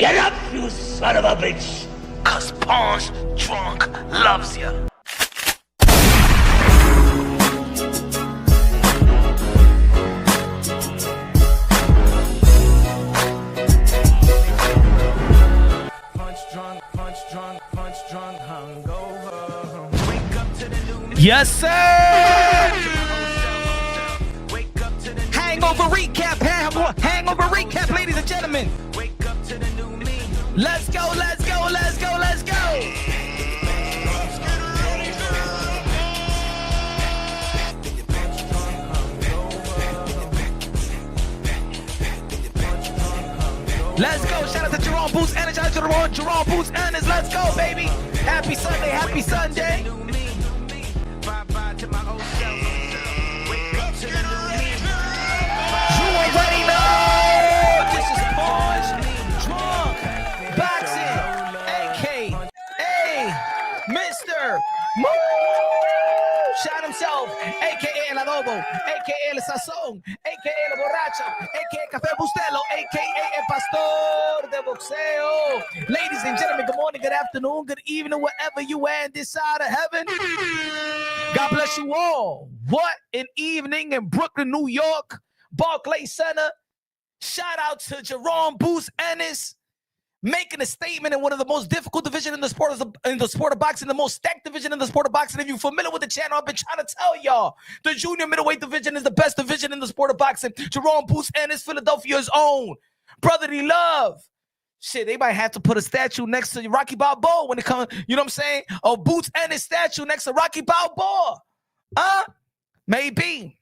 Get up, you son of a bitch! Cause Pawn's drunk loves ya. Yes, sir! Hangover recap, hangover recap, ladies and gentlemen. Let's go, let's go, let's go, let's go. Let's go. Shout out to Jerome Boots Ennis. Shout out to Jerome Boots Ennis. Let's go, baby. Happy Sunday. Happy Sunday. You already know. This is Pawn's Drunk Boxing. A.K.A. Mr. Moo. Shout himself. A.K.A. El Adobo. A.K.A. El Sazón. A.K.A. El Borracho. A.K.A. Café Bustelo. A.K.A. El Pastor de Boxeo. Ladies and gentlemen, good morning, good afternoon, good evening, wherever you are in this side of heaven. God bless you all. What an evening in Brooklyn, New York, Barclays Center. Shout out to Jerome Boots Ennis, making a statement in one of the most difficult divisions in the sport of boxing, the most stacked division in the sport of boxing. If you're familiar with the channel, I've been trying to tell y'all, the junior middleweight division is the best division in the sport of boxing. Jerome Boots Ennis, Philadelphia's own brotherly love. Shit, they might have to put a statue next to Rocky Balboa when it comes, you know what I'm saying? A Boots Ennis statue next to Rocky Balboa. Maybe.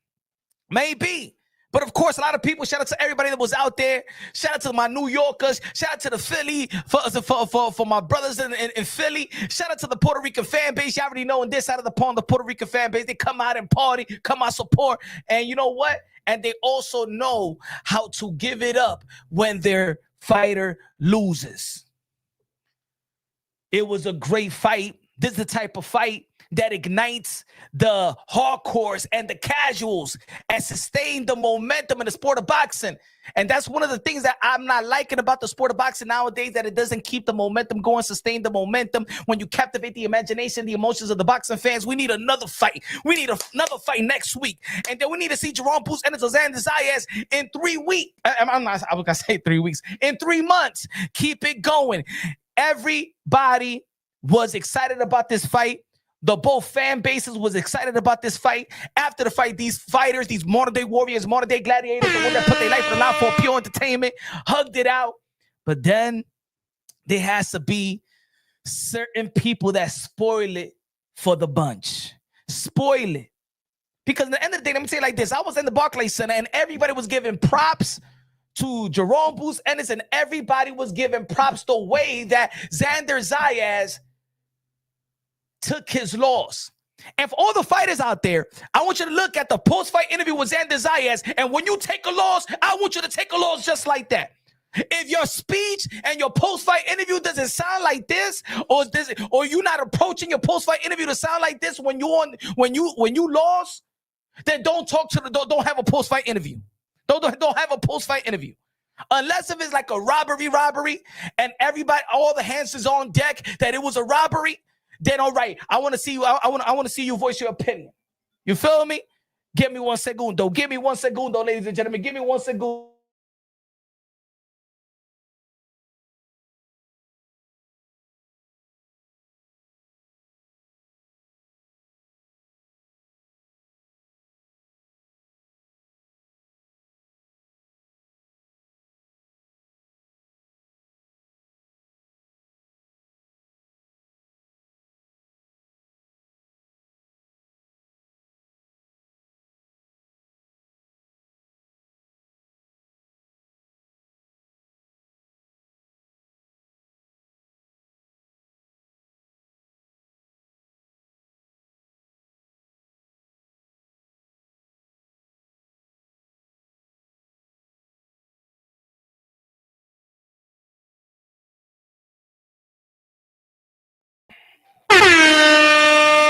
But of course, a lot of people, shout out to everybody that was out there. Shout out to my New Yorkers. Shout out to the Philly, for my brothers in Philly. Shout out to the Puerto Rican fan base. You already know on this side of the pond, the Puerto Rican fan base, they come out and party, come out support. And you know what? And they also know how to give it up when their fighter loses. It was a great fight. This is the type of fight that ignites the hardcores and the casuals and sustain the momentum in the sport of boxing. And that's one of the things that I'm not liking about the sport of boxing nowadays, that it doesn't keep the momentum going, sustain the momentum. When you captivate the imagination, the emotions of the boxing fans, we need another fight. We need another fight next week. And then we need to see Jerome Boots and Xander Zayas in 3 weeks. I was going to say 3 weeks. In 3 months. Keep it going. Everybody was excited about this fight. The both fan bases was excited about this fight. After the fight, these fighters, these modern-day warriors, modern-day gladiators, the ones that put their life on the line for pure entertainment, hugged it out. But then there has to be certain people that spoil it for the bunch. Spoil it. Because at the end of the day, let me say it like this. I was in the Barclays Center, and everybody was giving props to Jerome Boots Ennis, and everybody was giving props the way that Xander Zayas took his loss. And for all the fighters out there, I want you to look at the post-fight interview with Xander Zayas, and when you take a loss, I want you to take a loss just like that. If your speech and your post-fight interview doesn't sound like this, or you're not approaching your post-fight interview to sound like this when you lost, then don't have a post-fight interview. Don't have a post-fight interview. Unless if it's like a robbery, and everybody, all the hands is on deck that it was a robbery, then all right, I want to see you. I want to see you voice your opinion. You feel me? Give me 1 segundo. Give me 1 segundo, ladies and gentlemen. Give me 1 segundo.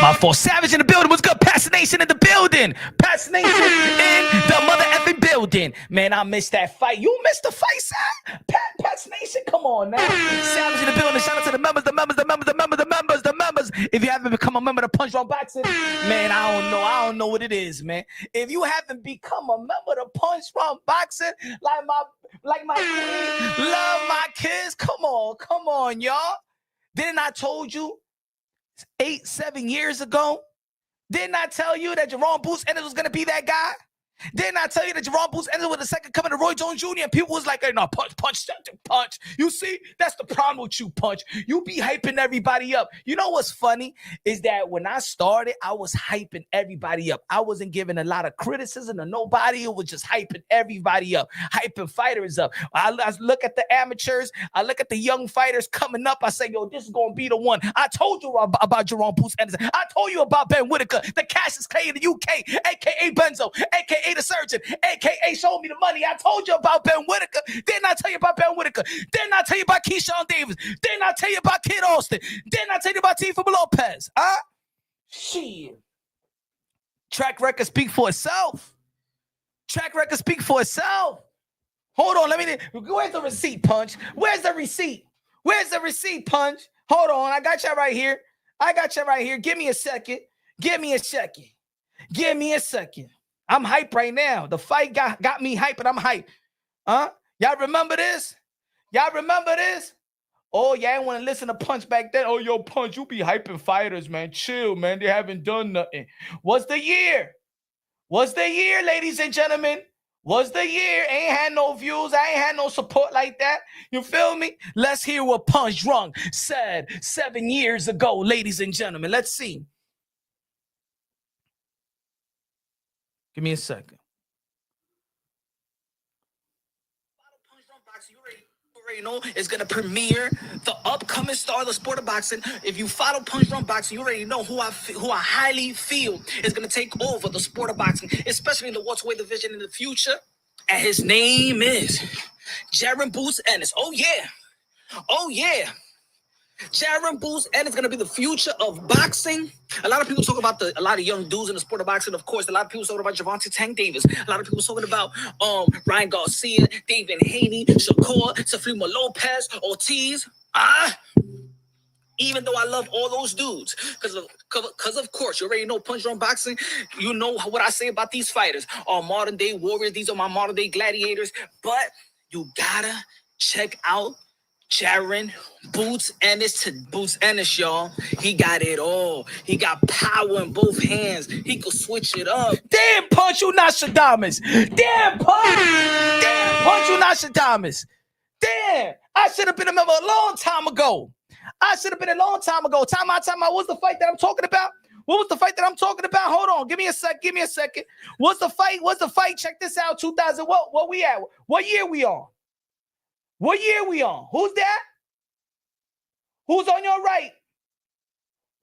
My fault. Savage in the building. What's good? Pass Nation in the building. Pass Nation in the mother effing building. Man, I missed that fight. You missed the fight, son? Pass Nation, Come on now. Savage in the building. Shout out to the members, the members, the members, the members, the members, the members. If you haven't become a member of the Punch Drunk Boxing, man, I don't know. I don't know what it is, man. If you haven't become a member of the Punch Drunk Boxing, like my queen, love my kids, come on, y'all. Didn't I told you 7 years ago? Didn't I tell you that Jerome Boots Ennis was gonna be that guy? Didn't I tell you that Jerome Boots Ennis was the second coming to Roy Jones Jr. and people was like, hey, no, punch. You see, that's the problem with you, Punch. You be hyping everybody up. You know what's funny is that when I started, I was hyping everybody up. I wasn't giving a lot of criticism to nobody. It was just hyping everybody up, hyping fighters up. I look at the amateurs. I look at the young fighters coming up. I say, yo, this is going to be the one. I told you about Jerome Boots Ennis. I told you about Ben Whitaker, the Cassius Clay in the UK, a.k.a. Benzo, a.k.a. the Surgeon, a.k.a. Show Me the Money. I told you about Ben Whitaker. Didn't I tell you about Ben Whitaker? Didn't I tell you about Keyshawn Davis? Didn't I tell you about Kid Austin? Didn't I tell you about Tifa Lopez? Shit. Track record speak for itself. Track record speak for itself. Hold on, where's the receipt, Punch? Where's the receipt? Where's the receipt, Punch? Hold on, I got you right here. Give me a second. I'm hyped right now. The fight got me hyped, and I'm hyped. Y'all remember this? Oh, y'all ain't want to listen to Punch back then. Oh, yo, Punch, you be hyping fighters, man. Chill, man. They haven't done nothing. What's the year, ladies and gentlemen? What's the year? Ain't had no views. I ain't had no support like that. You feel me? Let's hear what Punch Drunk said 7 years ago, ladies and gentlemen. Let's see. Give me a second. Punch Drunk Boxing, you already know it's gonna premiere the upcoming star of the sport of boxing. If you follow Punch Drunk Boxing, you already know who I highly feel is gonna take over the sport of boxing, especially in the welterweight division in the future. And his name is Jaron Boots Ennis. Oh yeah. Jaron Boots Ennis is going to be the future of boxing. A lot of people talk about a lot of young dudes in the sport of boxing. Of course, a lot of people talking about Gervonta Tank Davis. A lot of people talking about Ryan Garcia, David Haney, Shakur, Saflima Lopez, Ortiz. Even though I love all those dudes, because of course, you already know Punch Drunk Boxing. You know what I say about these fighters. Modern day warriors. These are my modern day gladiators. But you gotta check out Jaron Boots Ennis, y'all. He got it all. He got power in both hands. He could switch it up. Damn, Punch, you Nostradamus. Damn, Punch, you Nostradamus. Damn, I should have been a member a long time ago. Time out. What's the fight that I'm talking about? Hold on. Give me a second. What's the fight? Check this out. 2000. What we at? What year we on? Who's that? Who's on your right?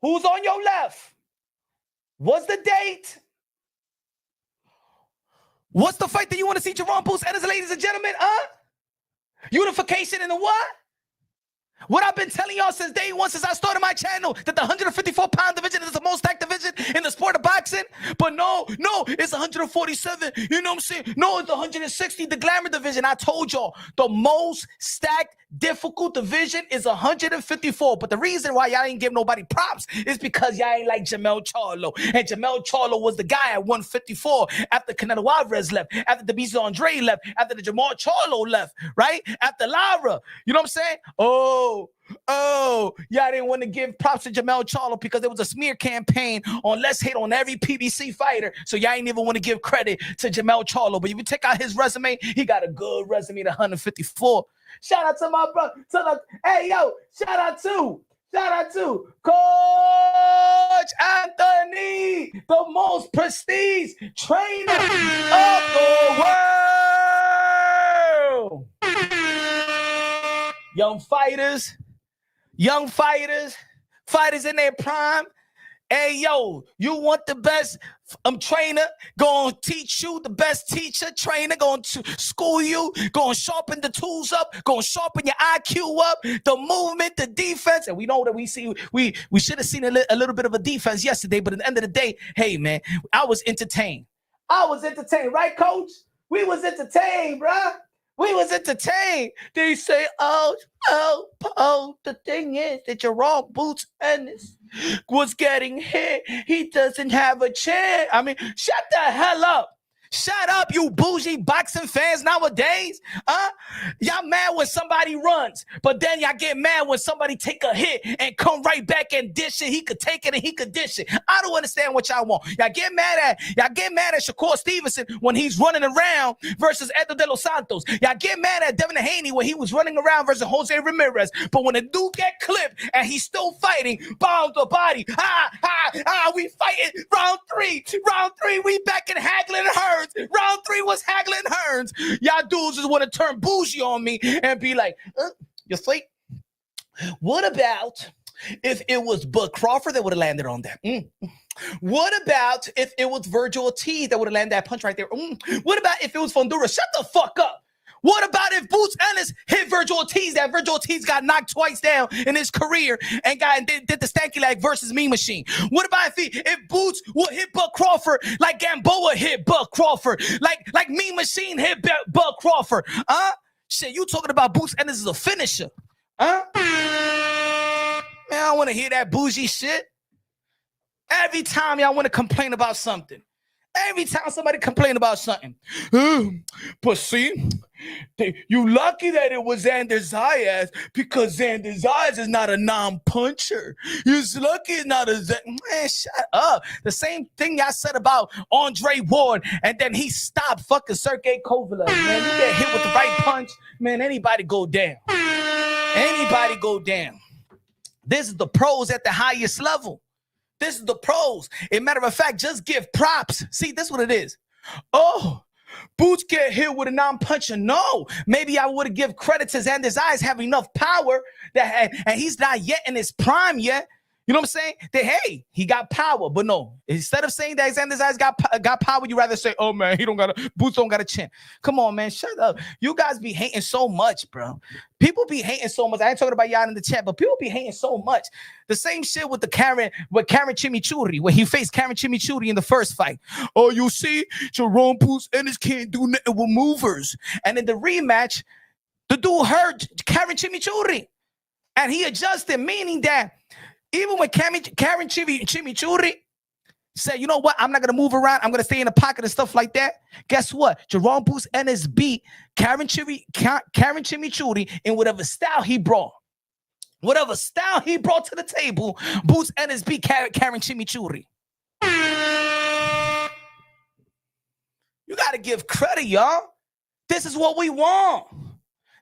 Who's on your left? What's the date? What's the fight that you want to see Jerome Boots Ennis, ladies and gentlemen? Unification in the what? What I've been telling y'all since day one, since I started my channel, that the 154-pound division is the most stacked division in the sport of boxing. But no, it's 147. You know what I'm saying? No, it's 160, the glamour division. I told y'all, the most stacked, difficult division is 154. But the reason why y'all ain't give nobody props is because y'all ain't like Jermell Charlo. And Jermell Charlo was the guy at 154 after Canelo Alvarez left, after Demetrius Andre left, after the Jermell Charlo left, right? After Lara. You know what I'm saying? Y'all didn't want to give props to Jermell Charlo because there was a smear campaign on let's hate on every PBC fighter. So y'all ain't even want to give credit to Jermell Charlo. But if you take out his resume, he got a good resume to 154. Shout out to my brother. Shout out to Coach Anthony, the most prestige trainer of the world. Young fighters in their prime. Hey, yo, you want the best trainer, gonna teach you, the best teacher, trainer, gonna school you, gonna sharpen the tools up, gonna sharpen your IQ up, the movement, the defense. And we know that we should have seen a little bit of a defense yesterday, but at the end of the day, hey, man, I was entertained. Right, Coach? We was entertained, bruh. We was entertained. They say, oh, the thing is that Jerome Boots Ennis was getting hit. He doesn't have a chance. I mean, shut the hell up. Shut up, you bougie boxing fans nowadays. Y'all mad when somebody runs, but then y'all get mad when somebody take a hit and come right back and dish it. He could take it and he could dish it. I don't understand what y'all want. Y'all get mad at Shakur Stevenson when he's running around versus Edgar De Los Santos. Y'all get mad at Devin Haney when he was running around versus Jose Ramirez. But when a dude get clipped and he's still fighting, bomb the body. We fighting round three, we back in Hagler and Hearns. Round 3 was Hagler and Hearns. Y'all dudes just want to turn bougie on me and be like, you think? What about if it was Bud Crawford that would have landed on that? What about if it was Virgil Ortiz that would have landed that punch right there? What about if it was Fundura? Shut the fuck up. What about if Boots Ennis hit Virgil Ortiz? That Virgil Ortiz got knocked twice down in his career and did the stanky leg versus Mean Machine. What about if Boots would hit Buck Crawford like Gamboa hit Buck Crawford, like Mean Machine hit Buck Crawford? Shit, you talking about Boots Ennis as a finisher? Man, I don't want to hear that bougie shit. Every time y'all want to complain about something. Every time somebody complain about something. But see, you lucky that it was Xander Zayas because Xander Zayas is not a non-puncher. You're lucky it's not a... Man, shut up. The same thing y'all said about Andre Ward, and then he stopped fucking Sergey Kovalev. Man, you get hit with the right punch, man, anybody go down. Anybody go down. This is the pros at the highest level. This is the pros. As a matter of fact, just give props. See, this is what it is. Oh, Boots get hit with a non-puncher. No, maybe I would have give credit to Xander Zayas having enough power and he's not yet in his prime yet. You know what I'm saying? That, hey, he got power, but no. Instead of saying that Xander Zayas got power, you rather say, oh, man, Boots don't got a chin. Come on, man, shut up. You guys be hating so much, bro. People be hating so much. I ain't talking about y'all in the chat, but people be hating so much. The same shit with Karen Chimichurri, when he faced Karen Chimichurri in the first fight. Oh, you see, Jerome Boots Ennis can't do nothing with movers. And in the rematch, the dude hurt Karen Chimichurri. And he adjusted, meaning that even when Karen Chimichurri said, you know what, I'm not going to move around, I'm going to stay in the pocket and stuff like that. Guess what? Jerome Boots Ennis beat Karen Chimichurri in whatever style he brought. Whatever style he brought to the table, Boots Ennis beat Karen Chimichurri. You got to give credit, y'all. This is what we want.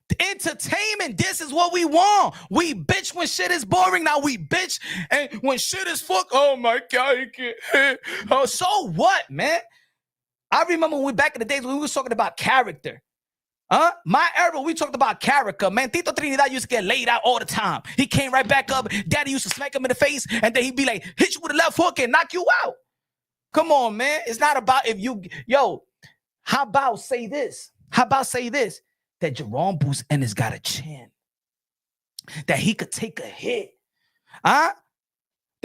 The entertainment, this is what we want. We bitch when shit is boring. Now we bitch and when shit is fuck. Oh my God. Oh, so what, man? I remember when we back in the days when we was talking about character. My era, we talked about character, man. Tito Trinidad used to get laid out all the time. He came right back up. Daddy used to smack him in the face, and then he'd be like, hit you with a left hook and knock you out. Come on, man. It's not about if you, how about say this? That Jerome Boots Ennis got a chin. That he could take a hit. That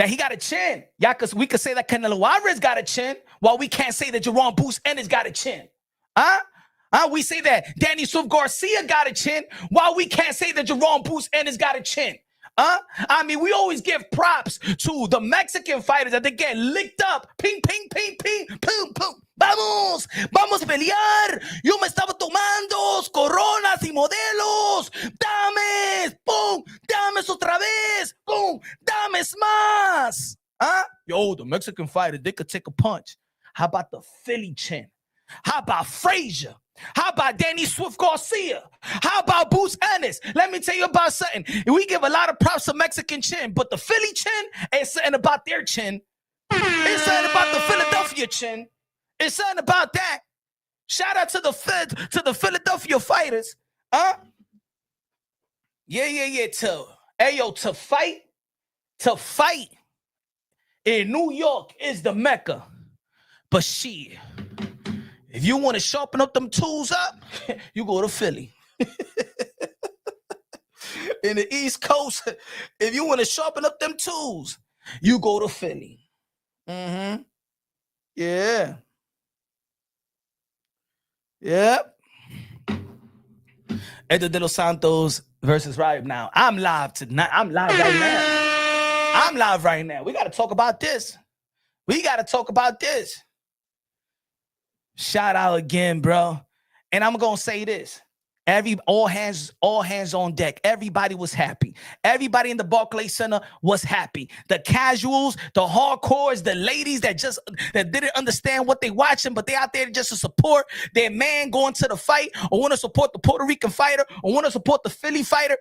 he got a chin. Yeah, because we could say that Canelo Alvarez got a chin, while we can't say that Jerome Boots Ennis got a chin. We say that Danny Swift Garcia got a chin, while we can't say that Jerome Boots Ennis got a chin. I mean, we always give props to the Mexican fighters that they get licked up. Ping, ping, ping, ping, pum, pum. Vamos a pelear. Yo me estaba tomando coronas y modelos. Dame, pum, dame otra vez, pum, dame más. Yo, the Mexican fighters, they could take a punch. How about the Philly chin? How about Frazier? How about Danny Swift Garcia? How about Boots Ennis? Let me tell you about something. We give a lot of props to Mexican chin, but the Philly chin ain't something about their chin. It's something about the Philadelphia chin. It's something about that. Shout out to the Philadelphia fighters. Yeah. To fight in New York is the Mecca. But shit, if you want to sharpen up them tools up, you go to Philly. In the East Coast, if you want to sharpen up them tools, you go to Philly. Yeah. Yep. Edgar de los Santos versus Riot now. I'm live tonight. I'm live right now. I'm live right now. We got to talk about this. We got to talk about this. Shout out again, bro. And I'm going to say this. All hands on deck. Everybody was happy. Everybody in the Barclays Center was happy. The casuals, the hardcores, the ladies that didn't understand what they watching, but they out there just to support their man going to the fight, or want to support the Puerto Rican fighter, or want to support the Philly fighter.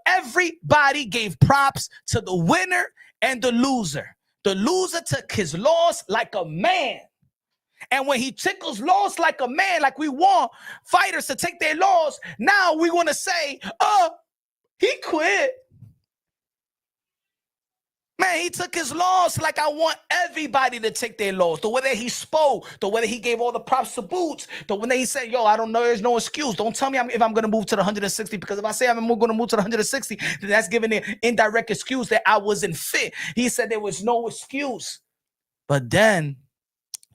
Everybody gave props to the winner and the loser. The loser took his loss like a man. And when he tickles loss like a man, like we want fighters to take their loss, now we want to say, oh, he quit. Man, he took his loss like I want everybody to take their loss. The way that he spoke, the way that he gave all the props to Boots, the way that he said, yo, I don't know, there's no excuse. Don't tell me if I'm going to move to the 160, because if I say I'm going to move to the 160, then that's giving an indirect excuse that I wasn't fit. He said there was no excuse. But then,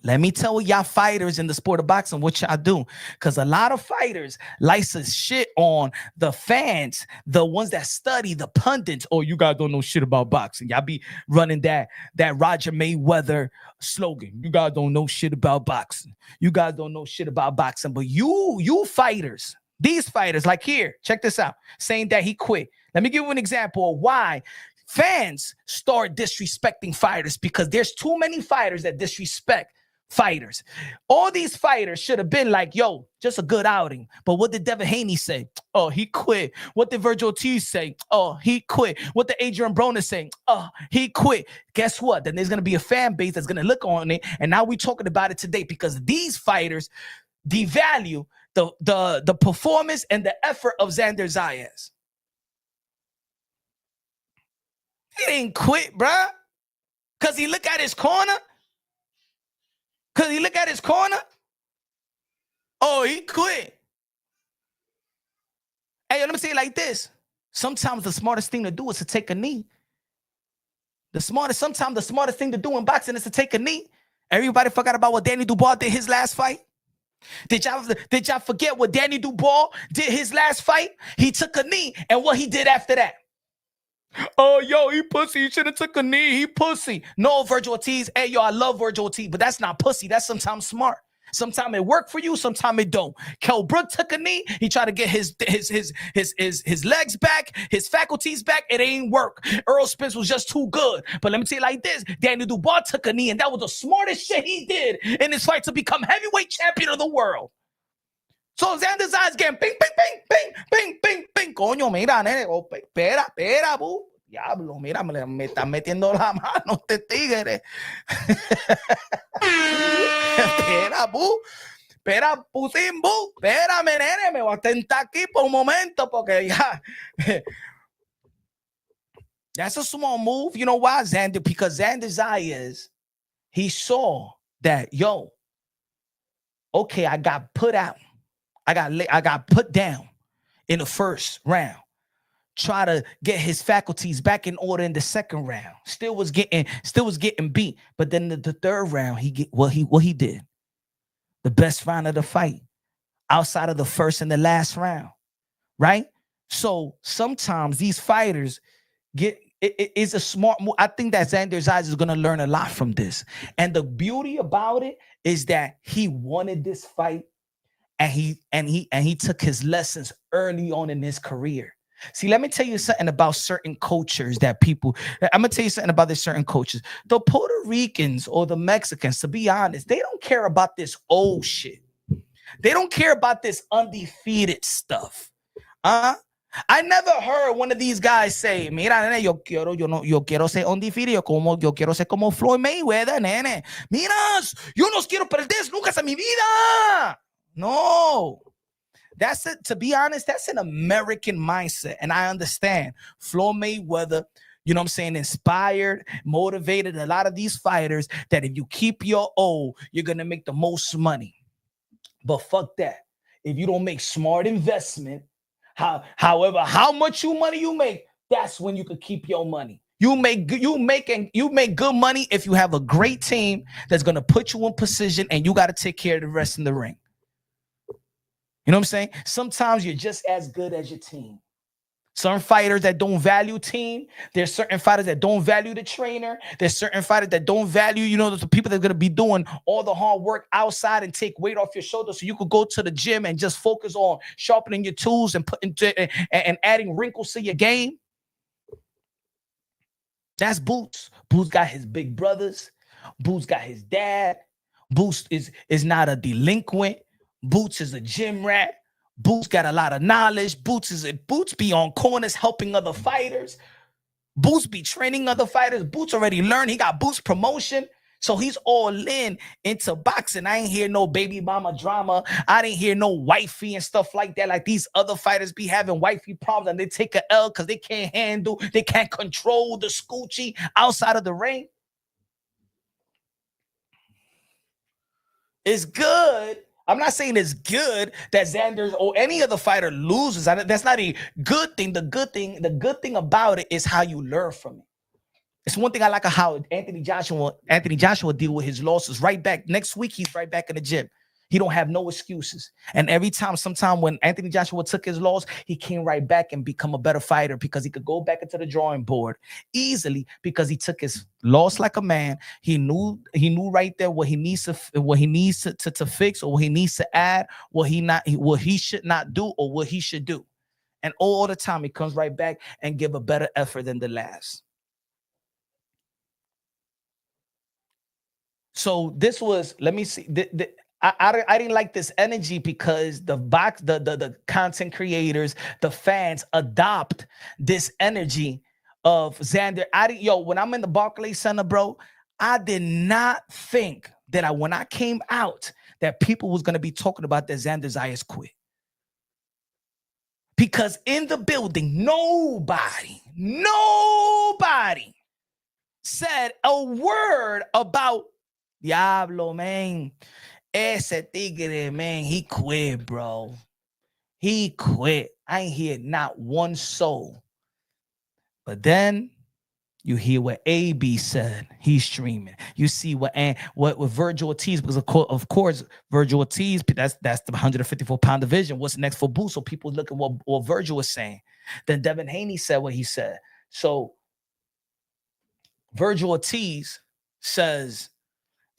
let me tell y'all fighters in the sport of boxing what y'all do. Because a lot of fighters like to shit on the fans, the ones that study, the pundits. Oh, you guys don't know shit about boxing. Y'all be running that Roger Mayweather slogan. You guys don't know shit about boxing. You guys don't know shit about boxing. But you fighters, these fighters, like here, check this out, saying that he quit. Let me give you an example of why fans start disrespecting fighters, because there's too many fighters that disrespect fighters. All these fighters should have been like, yo, just a good outing. But what did Devin Haney say? Oh, he quit. What did Virgil Ortiz say? Oh, he quit. What did Adrian Broner say? Oh, he quit. Guess what? Then there's going to be a fan base that's going to look on it. And now we're talking about it today, because these fighters devalue the performance and the effort of Xander Zayas. He didn't quit, bruh. Because he look at his corner. Oh, he quit. Hey, let me say it like this. Sometimes the smartest thing to do is to take a knee. Sometimes the smartest thing to do in boxing is to take a knee. Everybody forgot about what Danny Dubois did his last fight? Did y'all forget what Danny Dubois did his last fight? He took a knee, and what he did after that? Oh, yo, he pussy. He should have took a knee. He pussy. No, Virgil Ortiz. Hey, yo, I love Virgil Ortiz, but that's not pussy. That's sometimes smart. Sometimes it worked for you. Sometimes it don't. Kell Brook took a knee. He tried to get his legs back, his faculties back. It ain't work. Earl Spence was just too good. But let me tell you like this. Daniel Dubois took a knee, and that was the smartest shit he did in his fight to become heavyweight champion of the world. So Xander Zayas getting ping, ping, ping, ping, ping, ping, ping. Coño, mira, nene. Oh, espera, bu. Diablo, mira, me está metiendo la mano este tigre. Espera, bu. Espera, Putin, bu. Espérame, nene. Me voy a tentar aquí por un momento porque ya. That's a small move. You know why, Xander? Because Xander Zayas, he saw that, yo, okay, I got put out. I got put down in the first round. Try to get his faculties back in order in the second round. Still was getting beat. But then the third round, what he did. The best round of the fight. Outside of the first and the last round. Right? So sometimes these fighters it is a smart move. I think that Xander Zayas is going to learn a lot from this. And the beauty about it is that he wanted this fight. And he took his lessons early on in his career. See, let me tell you something about certain cultures that people. I'm gonna tell you something about these certain cultures. The Puerto Ricans or the Mexicans, to be honest, they don't care about this old shit. They don't care about this undefeated stuff. I never heard one of these guys say, "Mira, nene, yo quiero ser undefeated. Yo quiero ser como Floyd Mayweather, nene. Mira, yo no quiero perder nunca en mi vida." No, that's it. To be honest, that's an American mindset. And I understand Floyd Mayweather, you know what I'm saying, inspired, motivated a lot of these fighters that if you keep your O, you're going to make the most money. But fuck that. If you don't make smart investment, however, how much money you make, that's when you can keep your money. You make good money if you have a great team that's going to put you in position and you got to take care of the rest in the ring. You know what I'm saying? Sometimes you're just as good as your team. Some fighters that don't value team. There's certain fighters that don't value the trainer. There's certain fighters that don't value, the people that are going to be doing all the hard work outside and take weight off your shoulders so you could go to the gym and just focus on sharpening your tools and and adding wrinkles to your game. That's Boots. Boots got his big brothers. Boots got his dad. Boots is not a delinquent. Boots is a gym rat. Boots got a lot of knowledge. Boots be on corners helping other fighters. Boots be training other fighters. Boots already learned. He got Boots promotion. So he's all into boxing. I ain't hear no baby mama drama. I didn't hear no wifey and stuff like that. Like these other fighters be having wifey problems and they take a L because they can't control the scoochie outside of the ring. It's good. I'm not saying it's good that Xander or any other fighter loses. That's not a good thing. The good thing about it is how you learn from it. It's one thing I like how Anthony Joshua deal with his losses. Right back next week, he's right back in the gym. He don't have no excuses. And sometime when Anthony Joshua took his loss, he came right back and become a better fighter because he could go back into the drawing board easily because he took his loss like a man. He knew right there what he needs to fix or what he needs to add, what he should not do or what he should do. And all the time he comes right back and give a better effort than the last. So this was, let me see. I didn't like this energy because the content creators, the fans adopt this energy of Xander. When I'm in the Barclays Center, bro, I did not think that when I came out that people was gonna be talking about that Xander Zayas quit. Because in the building, nobody said a word about Diablo, man. Ese tigre, man, he quit, bro. He quit. I ain't hear not one soul. But then you hear what AB said. He's streaming. You see what Virgil Ortiz, because of course Virgil Ortiz, that's the 154-pound division. What's next for Boots? So people look at what Virgil was saying. Then Devin Haney said what he said. So Virgil Ortiz says,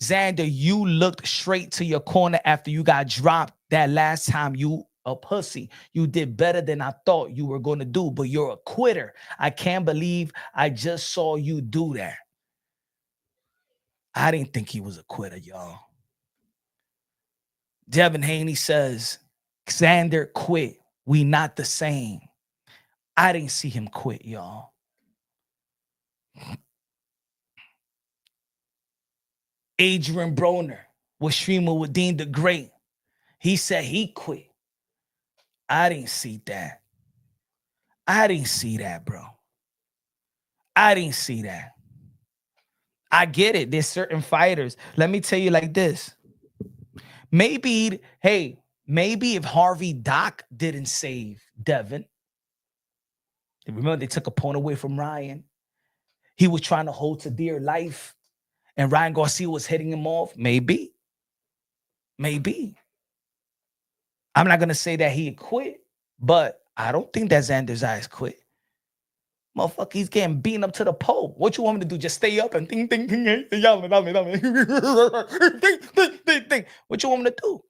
Xander, you looked straight to your corner after you got dropped that last time. You a pussy. You did better than I thought you were going to do, but you're a quitter. I can't believe I just saw you do that. I didn't think he was a quitter, y'all. Devin Haney says, Xander quit. We not the same. I didn't see him quit, y'all. Adrian Broner was streaming with Dean the Great. He said he quit. I didn't see that. I didn't see that, bro. I didn't see that. I get it. There's certain fighters. Let me tell you like this. Maybe if Harvey Doc didn't save Devin. Remember, they took a point away from Ryan. He was trying to hold to dear life. And Ryan Garcia was hitting him off. Maybe. I'm not going to say that he quit, but I don't think that Xander Zayas quit. Motherfucker, he's getting beaten up to the pole. What you want me to do? Just stay up and ding, ding, ding, ding, ding. What you want me to do?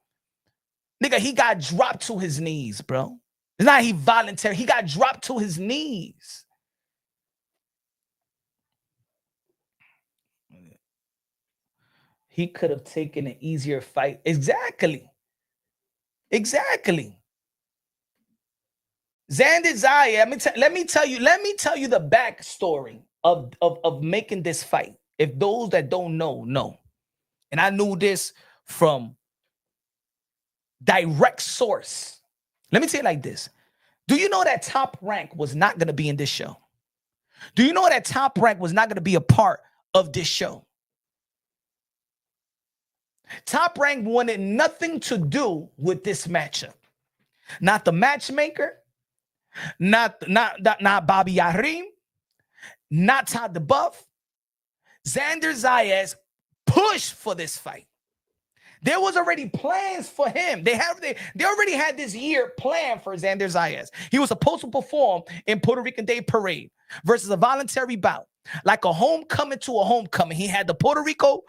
Nigga, he got dropped to his knees, bro. It's not he voluntary. He got dropped to his knees. He could have taken an easier fight. Exactly. Xander Zayas, let me tell you the backstory of making this fight. If those that don't know. And I knew this from direct source. Let me tell you like this. Do you know that Top Rank was not going to be in this show? Do you know that Top Rank was not going to be a part of this show? Top Rank wanted nothing to do with this matchup. Not the matchmaker, not Bobby Yarim, not Todd the Buff. Xander Zayas pushed for this fight. There was already plans for him. They already had this year planned for Xander Zayas. He was supposed to perform in Puerto Rican Day Parade versus a voluntary bout, like a homecoming to a homecoming. He had the Puerto Rico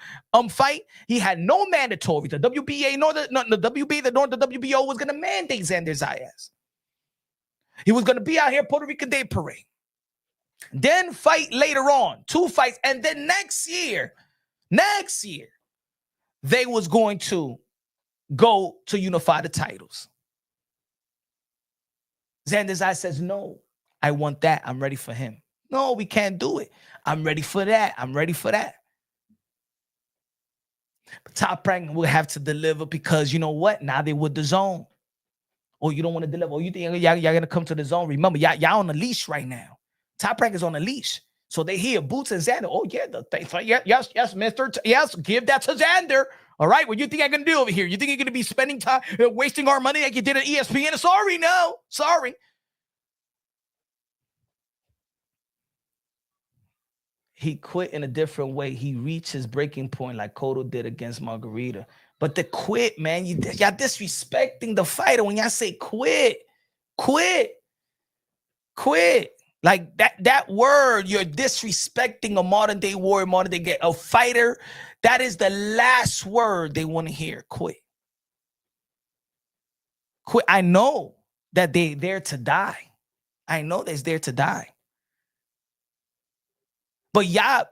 fight. He had no mandatory. The WBA nor the WB nor the WBO was going to mandate Xander Zayas. He was going to be out here Puerto Rican Day Parade. Then fight later on, 2 fights, and then next year, they was going to go to unify the titles. Xander Zayas says, no, I want that. I'm ready for him. No, we can't do it. I'm ready for that. I'm ready for that. But Top Rank will have to deliver because you know what? Now they with the zone. Oh, you don't want to deliver. Oh, you think y'all going to come to the zone? Remember, y'all on the leash right now. Top Rank is on the leash. So they hear Boots and Xander. Oh, yeah, yes, mister. Yes, give that to Xander. All right, what do you think I'm going to do over here? You think you're going to be spending time, wasting our money like you did at ESPN? Sorry, no. Sorry. He quit in a different way. He reached his breaking point like Cotto did against Margarita. But the quit, man, y'all disrespecting the fighter when y'all say quit. Like that word, you're disrespecting a modern day warrior, a fighter. That is the last word they want to hear. Quit. I know that they're there to die. I know that's there to die. But he ain't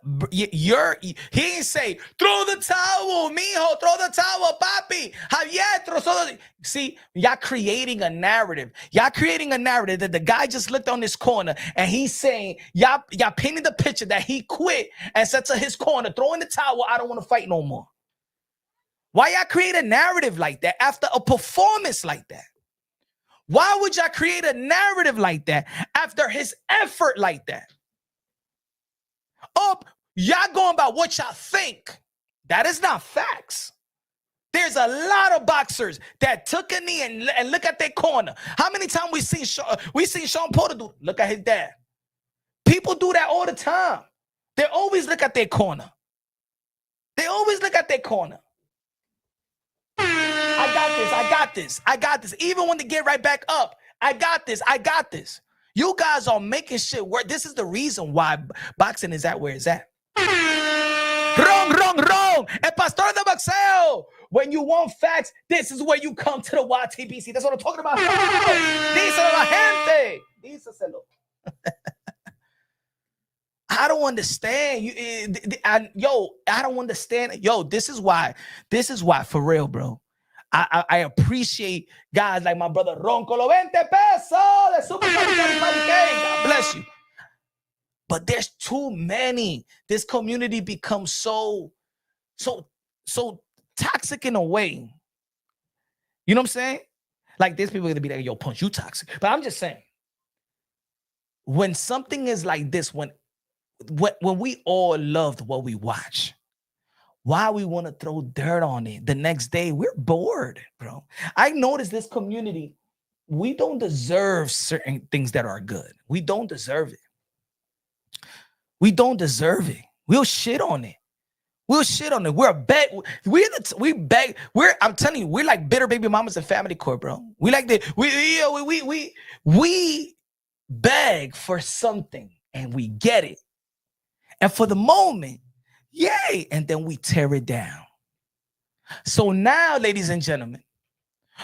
say, throw the towel, mijo, throw the towel, papi, Javier, See, y'all creating a narrative. Y'all creating a narrative that the guy just looked on this corner and he's saying, y'all painting the picture that he quit and said to his corner, throw in the towel, I don't want to fight no more. Why y'all create a narrative like that after a performance like that? Why would y'all create a narrative like that after his effort like that? Oh, y'all going by what y'all think. That is not facts. There's a lot of boxers that took a knee and look at their corner. How many times we seen Sean Porter do? Look at his dad. People do that all the time. They always look at their corner. I got this. Even when they get right back up, I got this. You guys are making shit work. This is the reason why boxing is at where it's at. Wrong. El pastor de boxeo. When you want facts, this is where you come to the YTBC. That's what I'm talking about. Díselo a la gente. Díselo. I don't understand. I don't understand. Yo, this is why, for real, bro. I appreciate guys like my brother Ronco, lo 20 pesos de Super God bless you. But there's too many. This community becomes so toxic in a way. You know what I'm saying? Like there's people gonna be like, yo, Punch, you toxic. But I'm just saying, when something is like this, when we all loved what we watch, why we want to throw dirt on it the next day? We're bored, bro. I noticed this community, we don't deserve certain things that are good. We don't deserve it. We'll shit on it. We're a beg. I'm telling you, we're like bitter baby mamas and family court, bro. We like that. We beg for something and we get it. And for the moment, yay, and then we tear it down. So now, ladies and gentlemen,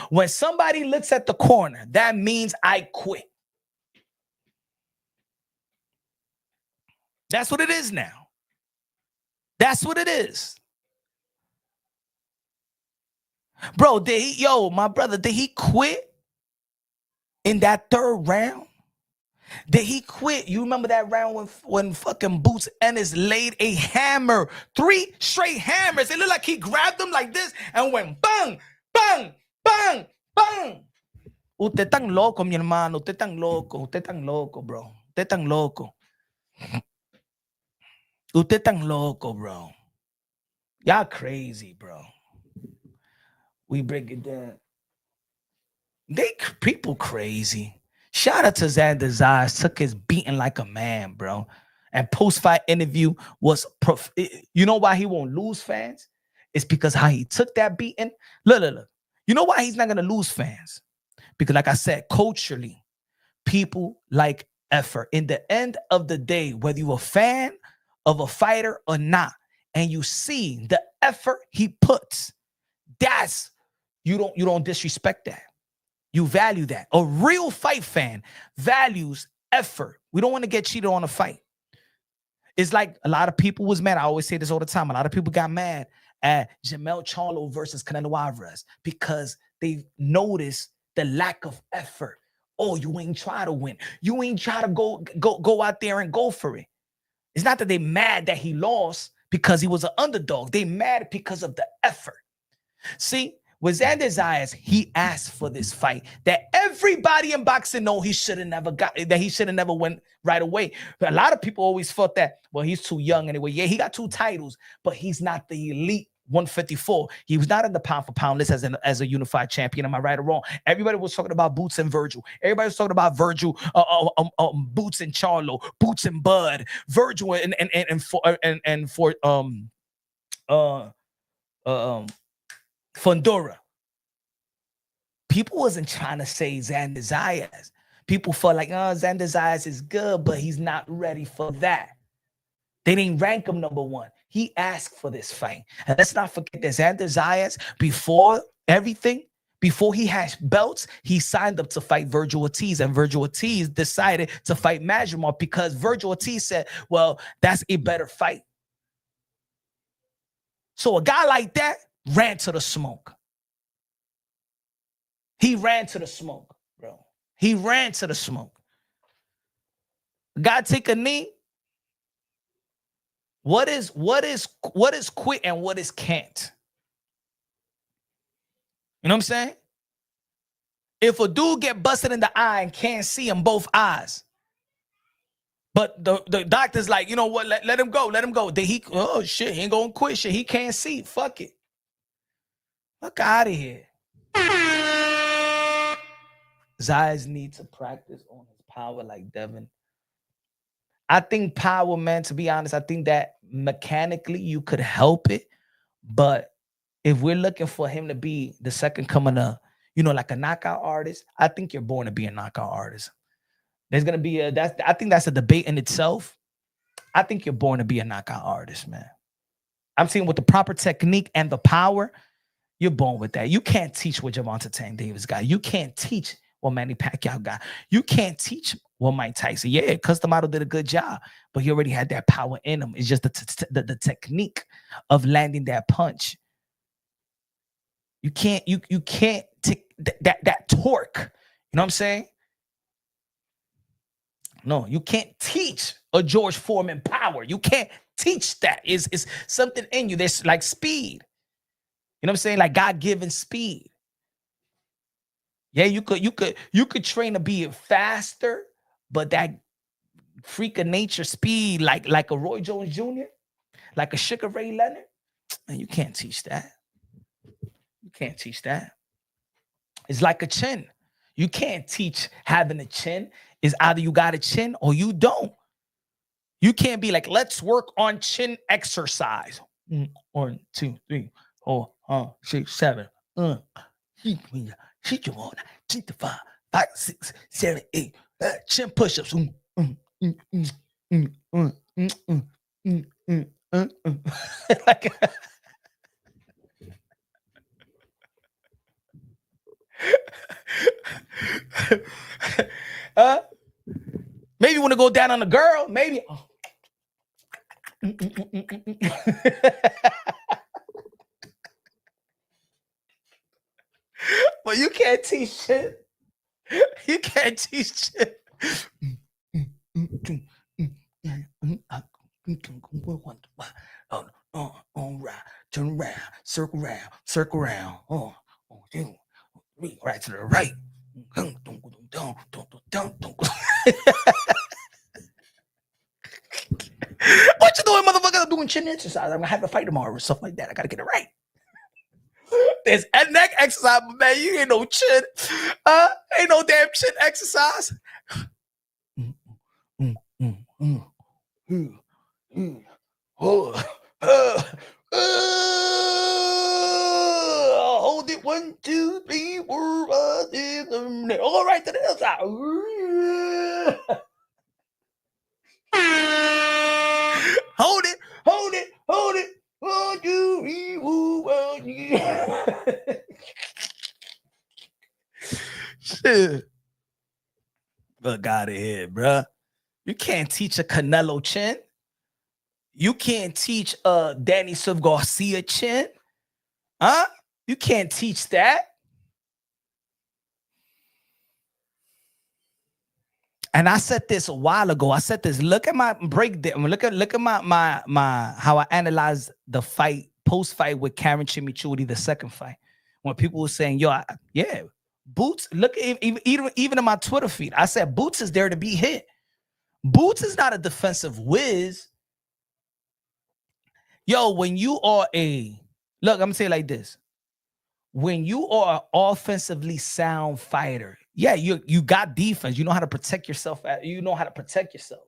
when somebody looks at the corner, that means I quit. That's what it is now. That's what it is. Bro, my brother, did he quit in that third round? Did he quit? You remember that round when fucking Boots Ennis laid a hammer, 3 straight hammers. It looked like he grabbed them like this and went bang, bang, bang, bang. Usted tan loco, mi hermano. Usted tan loco, bro. Usted tan loco, bro. Y'all crazy, bro. We break it down. People crazy. Shout out to Xander Zayas, took his beating like a man, bro. And post-fight interview was, you know why he won't lose fans? It's because how he took that beating. Look. You know why he's not going to lose fans? Because like I said, culturally, people like effort. In the end of the day, whether you're a fan of a fighter or not, and you see the effort he puts, that's you don't disrespect that. You value that. A real fight fan values effort. We don't want to get cheated on a fight. It's like a lot of people was mad. I always say this all the time. A lot of people got mad at Jermell Charlo versus Canelo Alvarez because they noticed the lack of effort. Oh, you ain't try to win. You ain't try to go out there and go for it. It's not that they mad that he lost because he was an underdog. They mad because of the effort. See, with Xander Zayas, he asked for this fight that everybody in boxing know he should have never got, that he should have never went right away. But a lot of people always thought that, well, he's too young anyway. Yeah, he got 2 titles, but he's not the elite 154. He was not in the pound for pound list as a unified champion. Am I right or wrong? Everybody was talking about Boots and Virgil. Everybody was talking about Virgil, Boots and Charlo, Boots and Bud, Virgil and for Fundora. People wasn't trying to say Xander Zayas. People felt like, oh, Xander Zayas is good, but he's not ready for that. They didn't rank him number 1. He asked for this fight. And let's not forget that Xander Zayas, before everything, before he had belts, he signed up to fight Virgil Ortiz. And Virgil Ortiz decided to fight Majumar because Virgil Ortiz said, well, that's a better fight. So a guy like that ran to the smoke. He ran to the smoke, bro. He ran to the smoke. God take a knee. What is quit and what is can't? You know what I'm saying? If a dude get busted in the eye and can't see in both eyes, but the doctor's like, you know what? Let him go. Let him go. Then oh shit, he ain't gonna quit shit. He can't see. Fuck it. Fuck out of here. Zayas needs to practice on his power like Devin. I think power, man, to be honest, I think that mechanically you could help it. But if we're looking for him to be the second coming of, like a knockout artist, I think you're born to be a knockout artist. There's going to be I think that's a debate in itself. I think you're born to be a knockout artist, man. I'm saying with the proper technique and the power, you're born with that. You can't teach what Gervonta Tank Davis got. You can't teach what Manny Pacquiao got. You can't teach what Mike Tyson. Yeah, Custom Model did a good job, but he already had that power in him. It's just the technique of landing that punch. You can't take that torque. You know what I'm saying? No, you can't teach a George Foreman power. You can't teach that. It's something in you. There's like speed. You know what I'm saying? Like God-given speed. Yeah, you could train to be faster, but that freak of nature speed, like a Roy Jones Jr., like a Sugar Ray Leonard, man, you can't teach that. You can't teach that. It's like a chin. You can't teach having a chin. It's either you got a chin or you don't. You can't be like, let's work on chin exercise. 1, 2, 3, 4, 6, 7. Hit you on 5, 5, 6, 7, 8. Chin push-ups. Like, maybe you want to go down on a girl. Maybe. But you can't teach shit. You can't teach shit. Right, turn around, circle around. Right to the right. What you doing, motherfucker? I'm doing chin exercise. I'm gonna have a fight tomorrow or stuff like that. I gotta get it right. There's a neck exercise, but man, you ain't no chin. Ain't no damn chin exercise. 1, 2, 3, 4, 5, 6, 7, 8. All right to the other side. Hold it, hold it, hold it. 1, 2, 3, 4, 5, 6. Shit. Fuck out of here, bruh. You can't teach a Canelo chin. You can't teach Danny Silva Garcia chin. Huh? You can't teach that. And I said this a while ago. I said this. Look at my breakdown. Look at my how I analyzed the fight, post-fight with Karen Chimichurri, the second fight. When people were saying, yo, yeah, Boots, look, even in my Twitter feed, I said Boots is there to be hit. Boots is not a defensive whiz. Yo, when you are look, I'm gonna say it like this. When you are an offensively sound fighter, yeah, you got defense. You know how to protect yourself. You know how to protect yourself.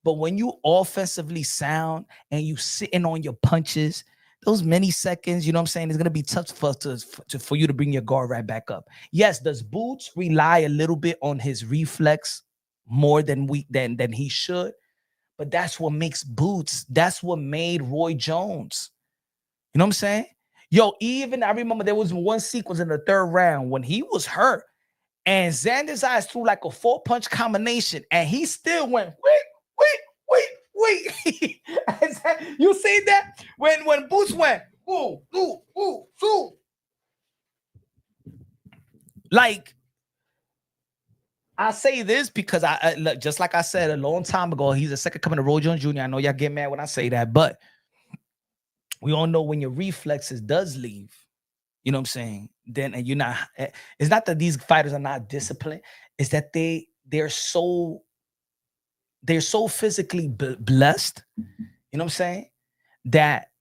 But when you offensively sound and you sitting on your punches, those many seconds, you know what I'm saying, it's gonna be tough for you to bring your guard right back up. Yes, does Boots rely a little bit on his reflex more than he should? But that's what makes Boots. That's what made Roy Jones. You know what I'm saying? Yo, even I remember there was one sequence in the third round when he was hurt and Xander Zayas threw like a 4-punch combination and he still went, wait. You see that? When Boots went, ooh. Like, I say this because I look, just like I said a long time ago, he's a second coming to Roy Jones Jr. I know y'all get mad when I say that, but we all know when your reflexes does leave, you know what I'm saying? Then and you're not. It's not that these fighters are not disciplined. It's that they're so physically blessed. You know what I'm saying? That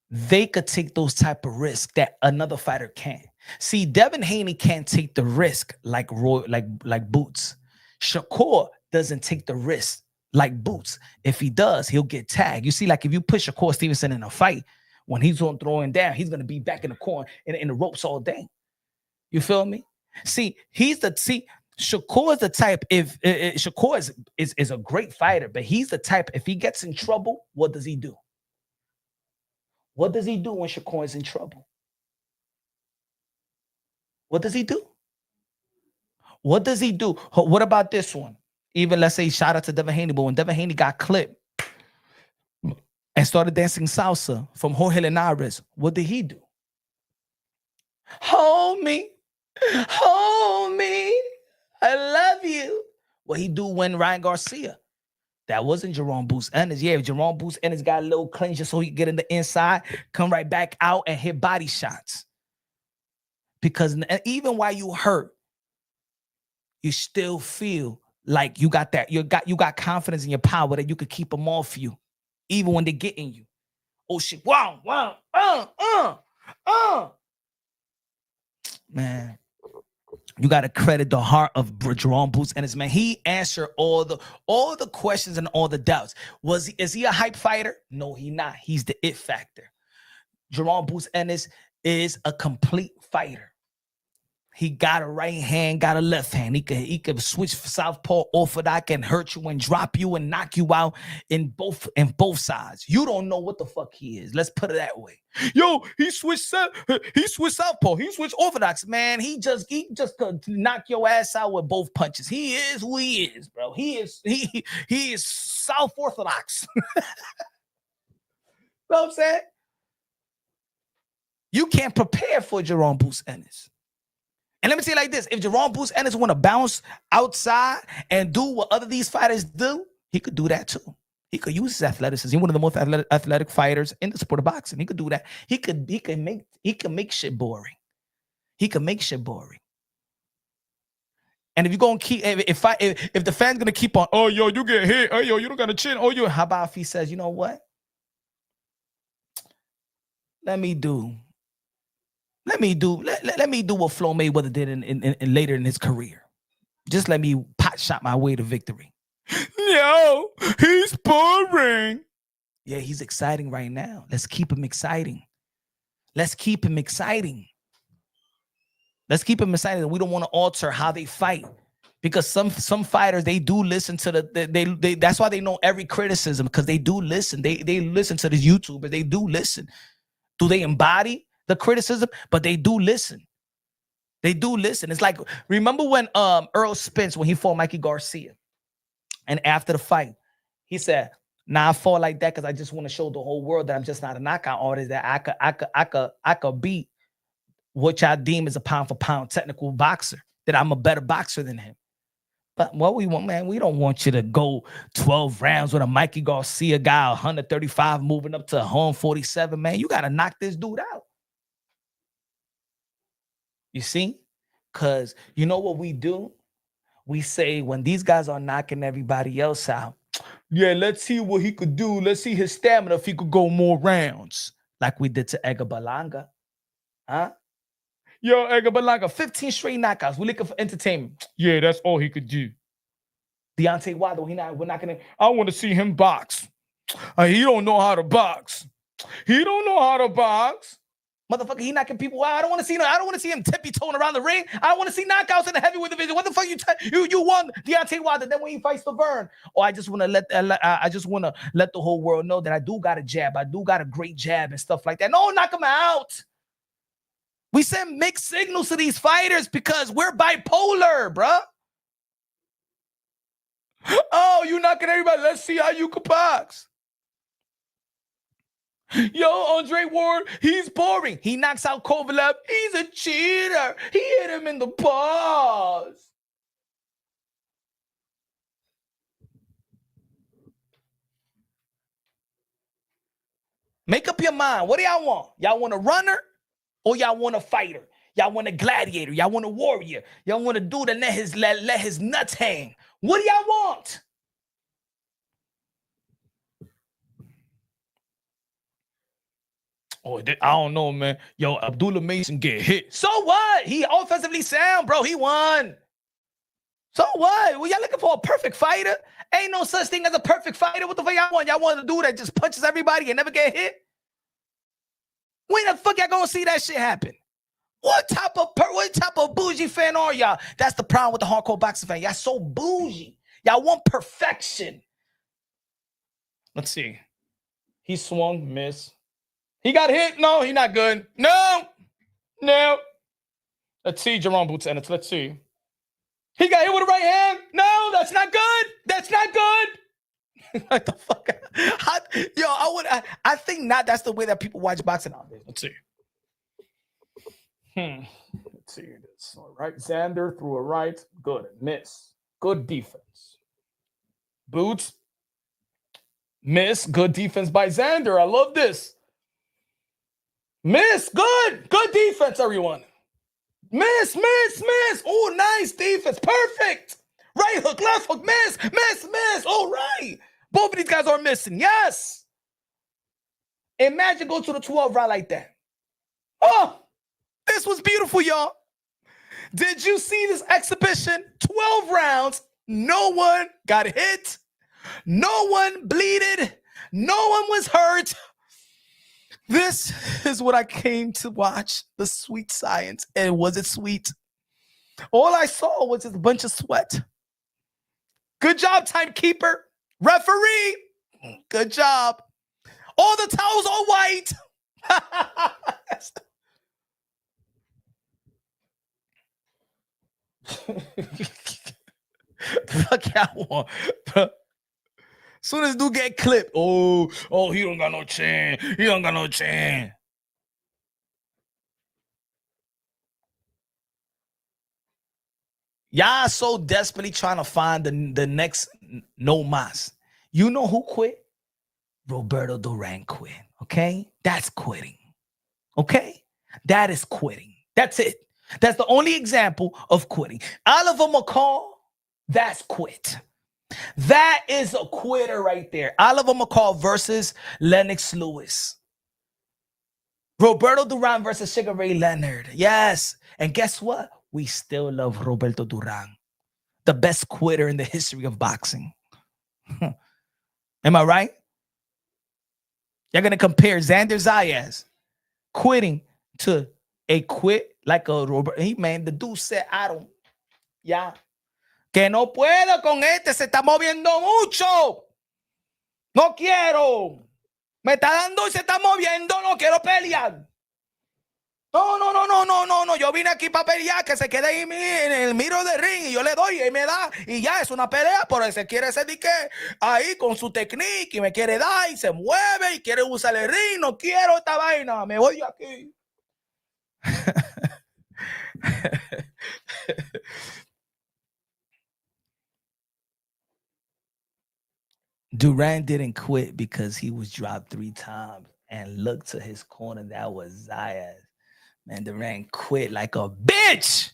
they could take those type of risks that another fighter can't. See, Devin Haney can't take the risk like Boots. Shakur doesn't take the risk like Boots. If he does, he'll get tagged. You see, like if you put Shakur Stevenson in a fight, when he's on throwing down, he's gonna be back in the corner in the ropes all day. You feel me? See, Shakur is the type. If Shakur is a great fighter, but he's the type. If he gets in trouble, what does he do? What does he do when Shakur is in trouble? What does he do? What does he do? What about this one? Even let's say shout out to Devin Haney, but when Devin Haney got clipped and started dancing salsa from Jorge Linares, what did he do? Hold me, I love you. What he do when Ryan Garcia? That wasn't Jerome Boots Ennis. Yeah, Jerome Boots Ennis got a little clinch just so he could get in the inside, come right back out and hit body shots. Because even while you hurt, you still feel like you got that. You got confidence in your power that you could keep them off you, even when they're getting you. Oh shit! Wow! Man, you got to credit the heart of Jerome Boots Ennis, man. He answered all the questions and all the doubts. Is he a hype fighter? No, he not. He's the it factor. Jerome Boots Ennis is a complete fighter. He got a right hand, got a left hand. He could switch southpaw, orthodox, and hurt you and drop you and knock you out in both sides. You don't know what the fuck he is. Let's put it that way. Yo, he switched southpaw, he switched orthodox. Man, he just could knock your ass out with both punches. He is who he is, bro. He is South Orthodox. You know what I'm saying? You can't prepare for Jerome Boots Ennis. And let me say it like this. If Jerome Boots Ennis want to bounce outside and do what other these fighters do, he could do that too. He could use his athleticism. He's one of the most athletic fighters in the sport of boxing. He could do that. He could make shit boring. He could make shit boring. And if you're gonna keep, if the fan's gonna keep on, oh yo, you get hit, oh yo, you don't got a chin, oh yo, how about if he says, you know what? Let me do what Flo Mayweather did in later in his career. Just let me pot shot my way to victory. No, he's boring. Yeah, he's exciting right now. Let's keep him exciting. Let's keep them excited. We don't want to alter how they fight. Because some fighters, they do listen to they that's why they know every criticism, because they do listen. They listen to the YouTubers. They do listen. Do they embody the criticism? But they do listen. They do listen. It's like, remember when Earl Spence, when he fought Mikey Garcia, and after the fight, he said, "Nah, I fought like that because I just want to show the whole world that I'm just not a knockout artist, that I could beat what y'all deem as a pound for pound technical boxer, that I'm a better boxer than him." But what we want, man, we don't want you to go 12 rounds with a Mikey Garcia guy, 135 moving up to 147, man. You got to knock this dude out. You see? Because you know what we do? We say when these guys are knocking everybody else out, yeah, let's see what he could do. Let's see his stamina if he could go more rounds. Like we did to Edgar Berlanga. Huh? Yo, Edgar Berlanga, 15 straight knockouts. We're looking for entertainment. Yeah, that's all he could do. Deontay Wilder, we're not gonna. I want to see him box. He don't know how to box. He don't know how to box. Motherfucker, he knocking people out. I don't want to see him tippy-toeing around the ring. I want to see knockouts in the heavyweight division. What the fuck you won Deontay Wilder? Then when he fights Laverne, I just want to let the whole world know that I do got a jab. I do got a great jab and stuff like that. No, knock him out. We send mixed signals to these fighters because we're bipolar, bruh. Oh, you knocking everybody. Let's see how you can box. Yo, Andre Ward, he's boring. He knocks out Kovalev. He's a cheater. He hit him in the paws. Make up your mind. What do y'all want? Y'all want a runner or y'all want a fighter? Y'all want a gladiator? Y'all want a warrior? Y'all want a dude that let his nuts hang? What do y'all want? Oh, I don't know, man. Yo, Abdullah Mason get hit. So what? He offensively sound, bro. He won. So what? Well, y'all looking for a perfect fighter? Ain't no such thing as a perfect fighter. What the fuck y'all want? Y'all want a dude that just punches everybody and never get hit? When the fuck y'all gonna see that shit happen? What type of bougie fan are y'all? That's the problem with the hardcore boxing fan. Y'all so bougie. Y'all want perfection. Let's see. He swung, miss. He got hit. No, he not good. No. Let's see, Jerome Boots Ennis. Let's see. He got hit with the right hand. No, that's not good. That's not good. What the fuck? I think not. That's the way that people watch boxing nowadays. Let's see. Let's see this. All right, Xander threw a right. Good. Miss. Good defense. Boots. Miss. Good defense by Xander. I love this. Miss. Good. Good defense, everyone. Miss. Oh, nice defense. Perfect. Right hook, left hook. Miss. All right. Both of these guys are missing. Yes. Imagine go to the 12th round like that. Oh, this was beautiful, y'all. Did you see this exhibition? 12 rounds. No one got hit. No one bleeded. No one was hurt. This is what I came to watch. The sweet science. And was it sweet? All I saw was just a bunch of sweat. Good job, timekeeper. Referee. Good job. All the towels are white. Fuck y'all want. Soon as dude get clipped, oh, he don't got no chin. He don't got no chin. Y'all so desperately trying to find the next no mas. You know who quit? Roberto Duran quit. Okay? That's quitting. Okay? That is quitting. That's it. That's the only example of quitting. Oliver McCall, that's quit. That is a quitter right there. Oliver McCall versus Lennox Lewis. Roberto Duran versus Sugar Ray Leonard. Yes. And guess what? We still love Roberto Duran. The best quitter in the history of boxing. Am I right? You're going to compare Xander Zayas quitting to He quit like a Robert. Man, the dude said, I don't, ya. Que no puedo con este, se está moviendo mucho. No quiero. Me está dando y se está moviendo, no quiero pelear. No. Yo vine aquí para pelear, que se quede ahí en el miro de ring y yo le doy y me da. Y ya es una pelea, pero se quiere hacer de que ahí con su técnica y me quiere dar y se mueve y quiere usar el ring. No quiero esta vaina, me voy de aquí. Durant didn't quit because he was dropped 3 times and looked to his corner. That was Zayas. Man, Durant quit like a bitch.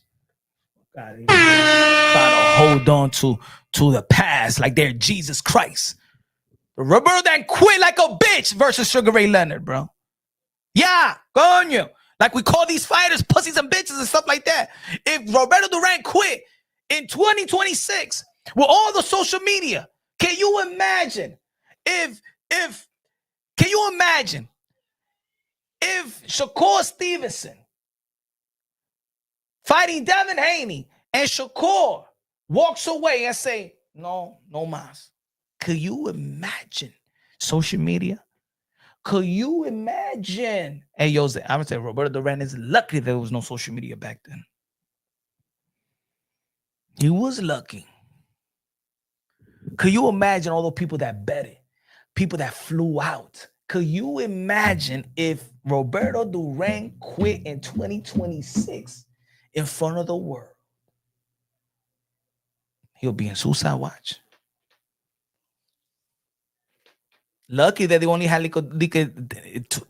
God, trying to hold on to the past like they're Jesus Christ. Roberto then quit like a bitch versus Sugar Ray Leonard, bro. Yeah, coño. Like we call these fighters pussies and bitches and stuff like that. If Roberto Durant quit in 2026 with all the social media, can you imagine if Shakur Stevenson fighting Devin Haney and Shakur walks away and say, no más. Could you imagine social media? Could you imagine? Hey, yo, I'm going to say Roberto Duran is lucky there was no social media back then. He was lucky. Could you imagine all the people that betted, people that flew out? Could you imagine if Roberto Duran quit in 2026 in front of the world? He'll be in suicide watch. Lucky that they only had like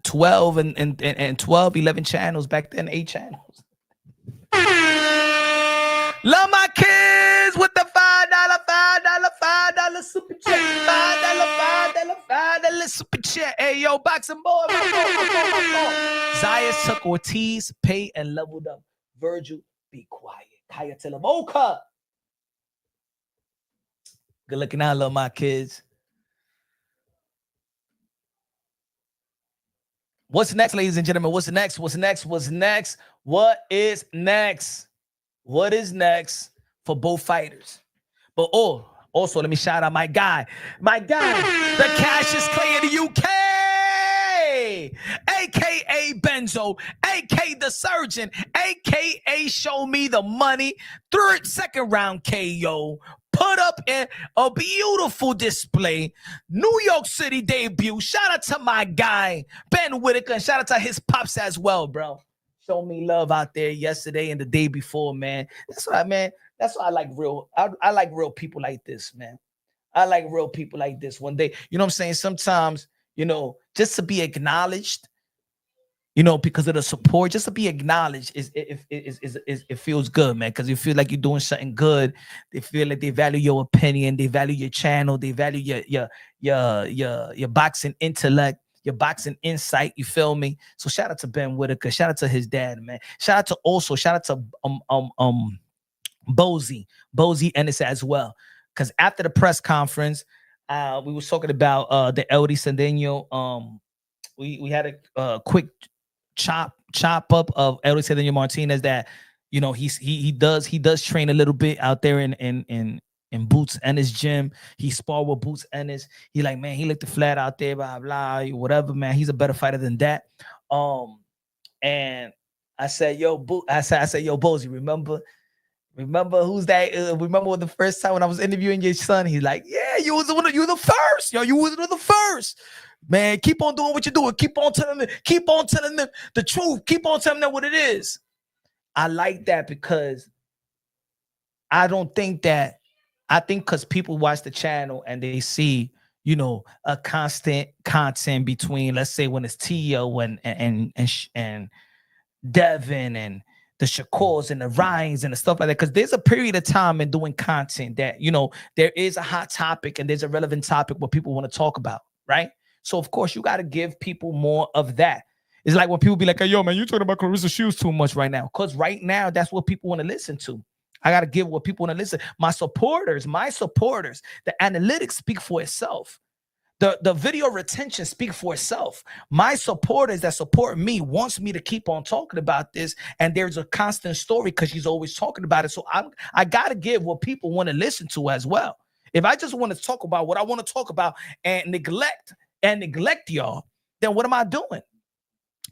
12 and 12, 11 channels back then, 8 channels. Love my kids with the $5 super chat. $5 super chat. Hey, yo, boxing boy. Zayas took Ortiz, pay, and leveled up. Virgil, be quiet. Kaya Telemoka. Good looking out, love my kids. What's next, ladies and gentlemen? What's next? What is next for both fighters? But also let me shout out my guy, the Cassius Clay of the UK, aka Benzo, aka the Surgeon, aka Show Me the Money, second round KO. Put up in a beautiful display. New York City debut. Shout out to my guy, Ben Whitaker. Shout out to his pops as well, bro. Show me love out there yesterday and the day before, man. That's why I like real. I like real people like this, man. I like real people like this. One day, you know what I'm saying? Sometimes, just to be acknowledged, because of the support, just to be acknowledged it feels good, man. Because you feel like you're doing something good. They feel like they value your opinion, they value your channel, they value your boxing intellect, your boxing insight. You feel me? So shout out to Ben Whitaker, shout out to his dad, man. Shout out to Bozy Ennis as well. Because after the press conference, we was talking about the Eddie Cedeno. We had a quick chop up of Eddie Cedeno Martinez that he does train a little bit out there in Boots Ennis gym. He sparred with Boots Ennis. He like, man, he looked flat out there, blah blah, whatever, man. He's a better fighter than that. And I said, yo, Bozy, remember who's that? Remember the first time when I was interviewing your son? He's like, yeah, you was the first. You was the first. Man, keep on doing what you're doing. Keep on telling them the truth. Keep on telling them what it is. I like that because I think because people watch the channel and they see, a constant content between, let's say, when it's Tio and Devin and the Shakurs and the Ryans and the stuff like that. Because there's a period of time in doing content that, there is a hot topic and there's a relevant topic what people want to talk about, right? So, of course, you got to give people more of that. It's like when people be like, hey, yo, man, you're talking about Clarissa Shields too much right now. Because right now, that's what people want to listen to. I got to give what people want to listen. My supporters, the analytics speak for itself. The video retention speak for itself. My supporters that support me wants me to keep on talking about this, and there's a constant story because she's always talking about it. So I gotta give what people want to listen to as well. If I just want to talk about what I want to talk about and neglect y'all, then what am I doing?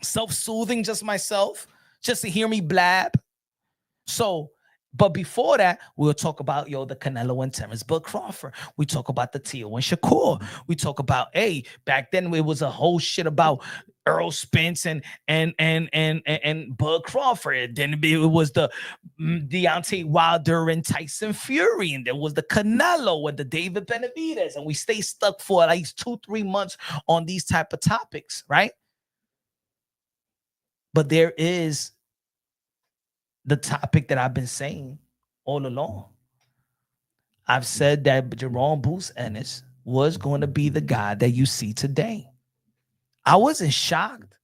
Self-soothing just myself, just to hear me blab. So, but before that, we'll talk about the Canelo and Terrence Bud Crawford. We talk about the Tio and Shakur. We talk about, hey, back then it was a whole shit about Earl Spence and Bud Crawford. Then it was the Deontay Wilder and Tyson Fury, and there was the Canelo and the David Benavidez, and we stay stuck for at least 2-3 months on these type of topics, right? But there is the topic that I've been saying all along. I've said that Jerome Boots Ennis was going to be the guy that you see today. I wasn't shocked.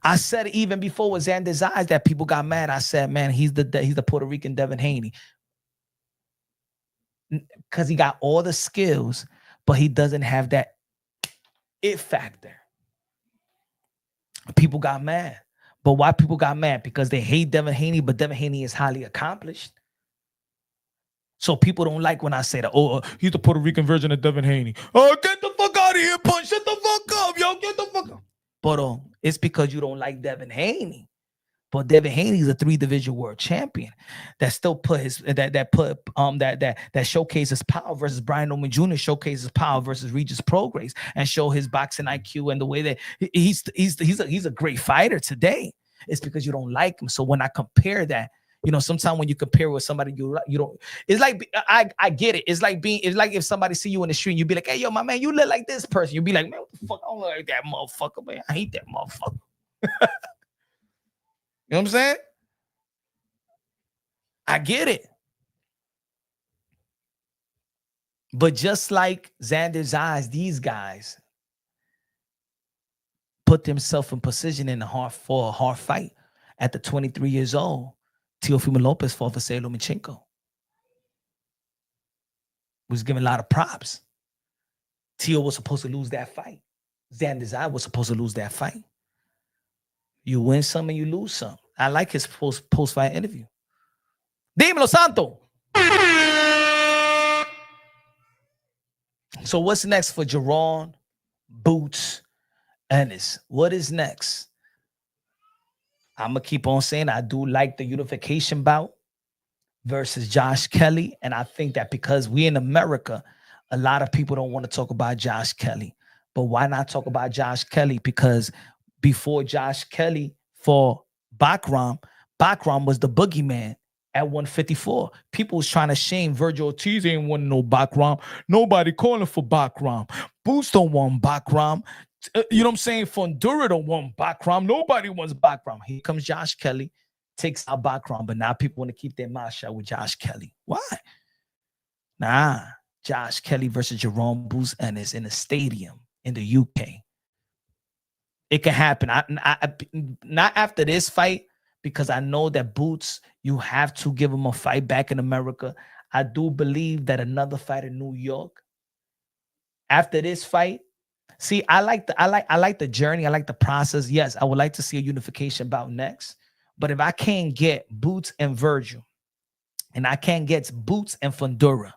I said even before with Xander Zayas that people got mad. I said, man, he's the Puerto Rican Devin Haney. Because he got all the skills, but he doesn't have that it factor. People got mad. But why people got mad? Because they hate Devin Haney, but Devin Haney is highly accomplished. So people don't like when I say that, he's the Puerto Rican version of Devin Haney. Oh, get the fuck out of here, Punch. Shut the fuck up, yo. Get the fuck up. But it's because you don't like Devin Haney. But Devin Haney is a 3-division world champion that still put that showcases power versus Brian Owen Jr. showcases power versus Regis Prograis and show his boxing IQ and the way that he's a great fighter today. It's because you don't like him. So when I compare that, sometimes when you compare with somebody you don't, it's like I get it. It's like if somebody see you in the street, you be like, hey yo, my man, you look like this person. You be like, man, what the fuck? I don't look like that motherfucker, man. I hate that motherfucker. You know what I'm saying? I get it. But just like Xander Zayas, these guys put themselves in position for a hard fight at the 23 years old. Teofimo Lopez fought for Vasily Lomachenko. Was given a lot of props. Teo was supposed to lose that fight. Xander Zayas was supposed to lose that fight. You win some and you lose some. I like his post-fight interview. Dímelo, Santo. So what's next for Jerron Boots Ennis? What is next? I'm going to keep on saying I do like the unification bout versus Josh Kelly. And I think that because we in America, a lot of people don't want to talk about Josh Kelly. But why not talk about Josh Kelly? Because before Josh Kelly for Bakram was the boogeyman at 154. People was trying to shame Virgil Ortiz ain't want no Bakram. Nobody calling for Bakram. Boots don't want Bakram. You know what I'm saying? Fundura don't want Bakram. Nobody wants Bakram. Here comes Josh Kelly, takes out Bakram, but now people want to keep their mouth shut with Josh Kelly. Why? Nah, Josh Kelly versus Jerome Boots Ennis in a stadium in the UK. It can happen. I not after this fight, because I know that Boots, you have to give him a fight back in America. I do believe that another fight in New York after this fight. See, I like the journey. I like the process. Yes, I would like to see a unification bout next. But if I can't get Boots and Virgil, and I can't get Boots and Fundura,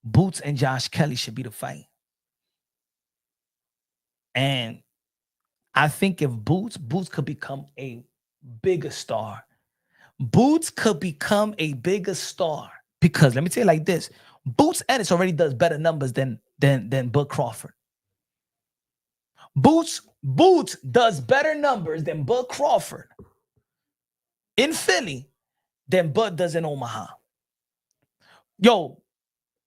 Boots and Josh Kelly should be the fight. And I think if Boots could become a bigger star. Boots could become a bigger star because let me tell you like this: Boots Ennis already does better numbers than Bud Crawford. Boots does better numbers than Bud Crawford in Philly than Bud does in Omaha. Yo,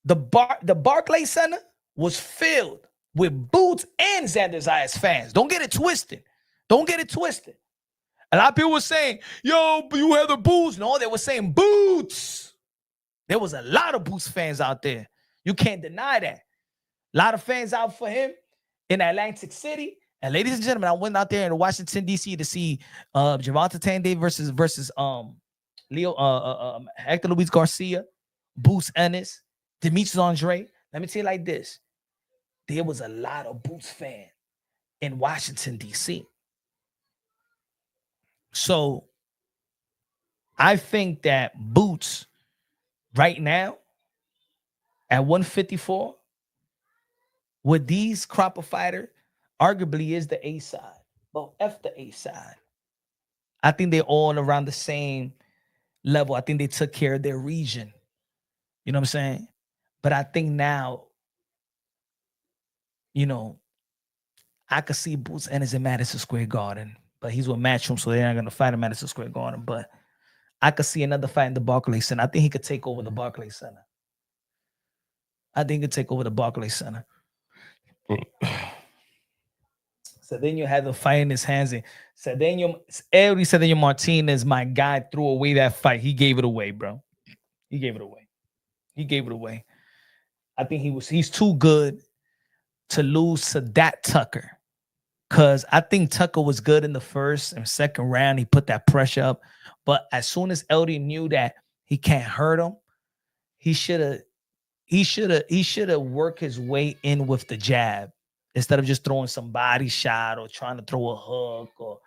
the Barclays Center was filled with Boots and Xander Zayas fans. Don't get it twisted. A lot of people were saying, yo, you have the Boots. No, they were saying Boots. There was a lot of Boots fans out there. You can't deny that. A lot of fans out for him in Atlantic City. And ladies and gentlemen, I went out there in Washington, D.C. to see Gervonta Tanday versus Hector Luis Garcia, Boots Ennis, Demetrius Andre. Let me tell you like this. there was a lot of Boots fans in Washington, D.C. So I think that Boots right now at 154 with these crop of fighter arguably is the A side. But F the A side. I think they're all around the same level. I think they took care of their region. You know what I'm saying? But I think now, you know, I could see Boots Ennis in Madison Square Garden, but he's with Matchroom, so they're not going to fight in Madison Square Garden. But I could see another fight in the Barclays Center. I think he could take over the Barclays Center. I think he could take over the Barclays Center. So then you had the fight in his hands. And Cedeno Martinez, my guy, threw away that fight. He gave it away, bro. He gave it away. He gave it away. I think he's too good to lose to that Tucker. Because I think Tucker was good in the first and second round. He put that pressure up. But as soon as LD knew that he can't hurt him, he should have worked his way in with the jab instead of just throwing some body shot or trying to throw a hook, or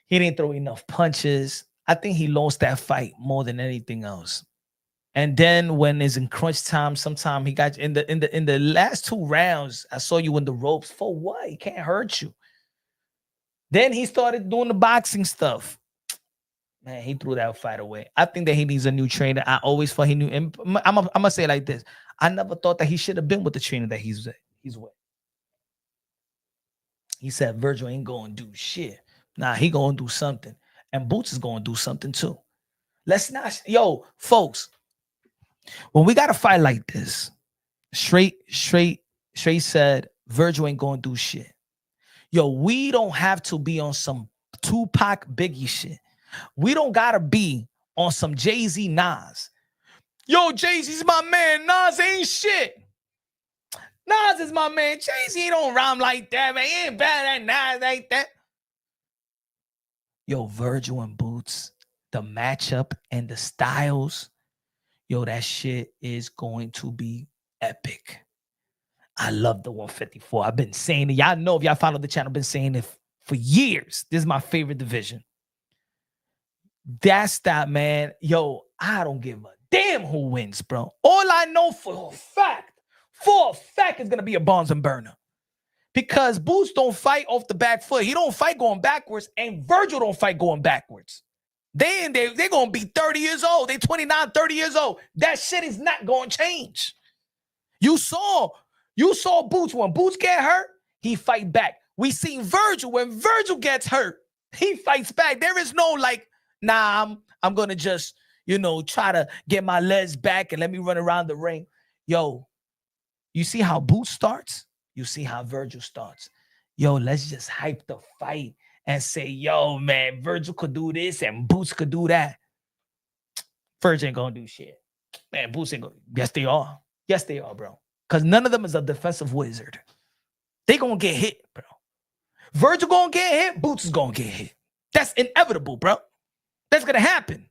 he didn't throw enough punches. I think he lost that fight more than anything else. And then when it's in crunch time, sometime he got in the last 2 rounds. I saw you in the ropes. For what? He can't hurt you. Then he started doing the boxing stuff. Man, he threw that fight away. I think that he needs a new trainer. I always thought he knew. And I'm gonna say it like this: I never thought that he should have been with the trainer that he's with. He said Virgil ain't gonna do shit. Nah, he gonna do something, and Boots is gonna do something too. Let's not, folks. When we got a fight like this, straight said Virgil ain't gonna do shit. We don't have to be on some Tupac Biggie shit. We don't gotta be on some Jay-Z Nas. Jay-Z's my man. Nas ain't shit. Nas is my man. Jay-Z don't rhyme like that, man. He ain't bad at Nas like that. Virgil and Boots, the matchup and the styles, that shit is going to be epic. I love the 154. I've been saying it. Y'all know, if y'all follow the channel, I've been saying it for years. This is my favorite division. That's that, man. I don't give a damn who wins, bro. All I know for a fact is going to be a Bonds and burner. Because Boots don't fight off the back foot. He don't fight going backwards, and Virgil don't fight going backwards. They're going to be 30 years old. They're 29, 30 years old. That shit is not going to change. You saw Boots. When Boots get hurt, he fight back. We seen Virgil. When Virgil gets hurt, he fights back. There is no I'm going to just, try to get my legs back and let me run around the ring. You see how Boots starts? You see how Virgil starts. Let's just hype the fight and say, man, Virgil could do this and Boots could do that. Virgil ain't going to do shit. Man, Boots ain't going to. Yes, they are. Yes, they are, bro. Because none of them is a defensive wizard. They going to get hit, bro. Virgil going to get hit. Boots is going to get hit. That's inevitable, bro. That's going to happen.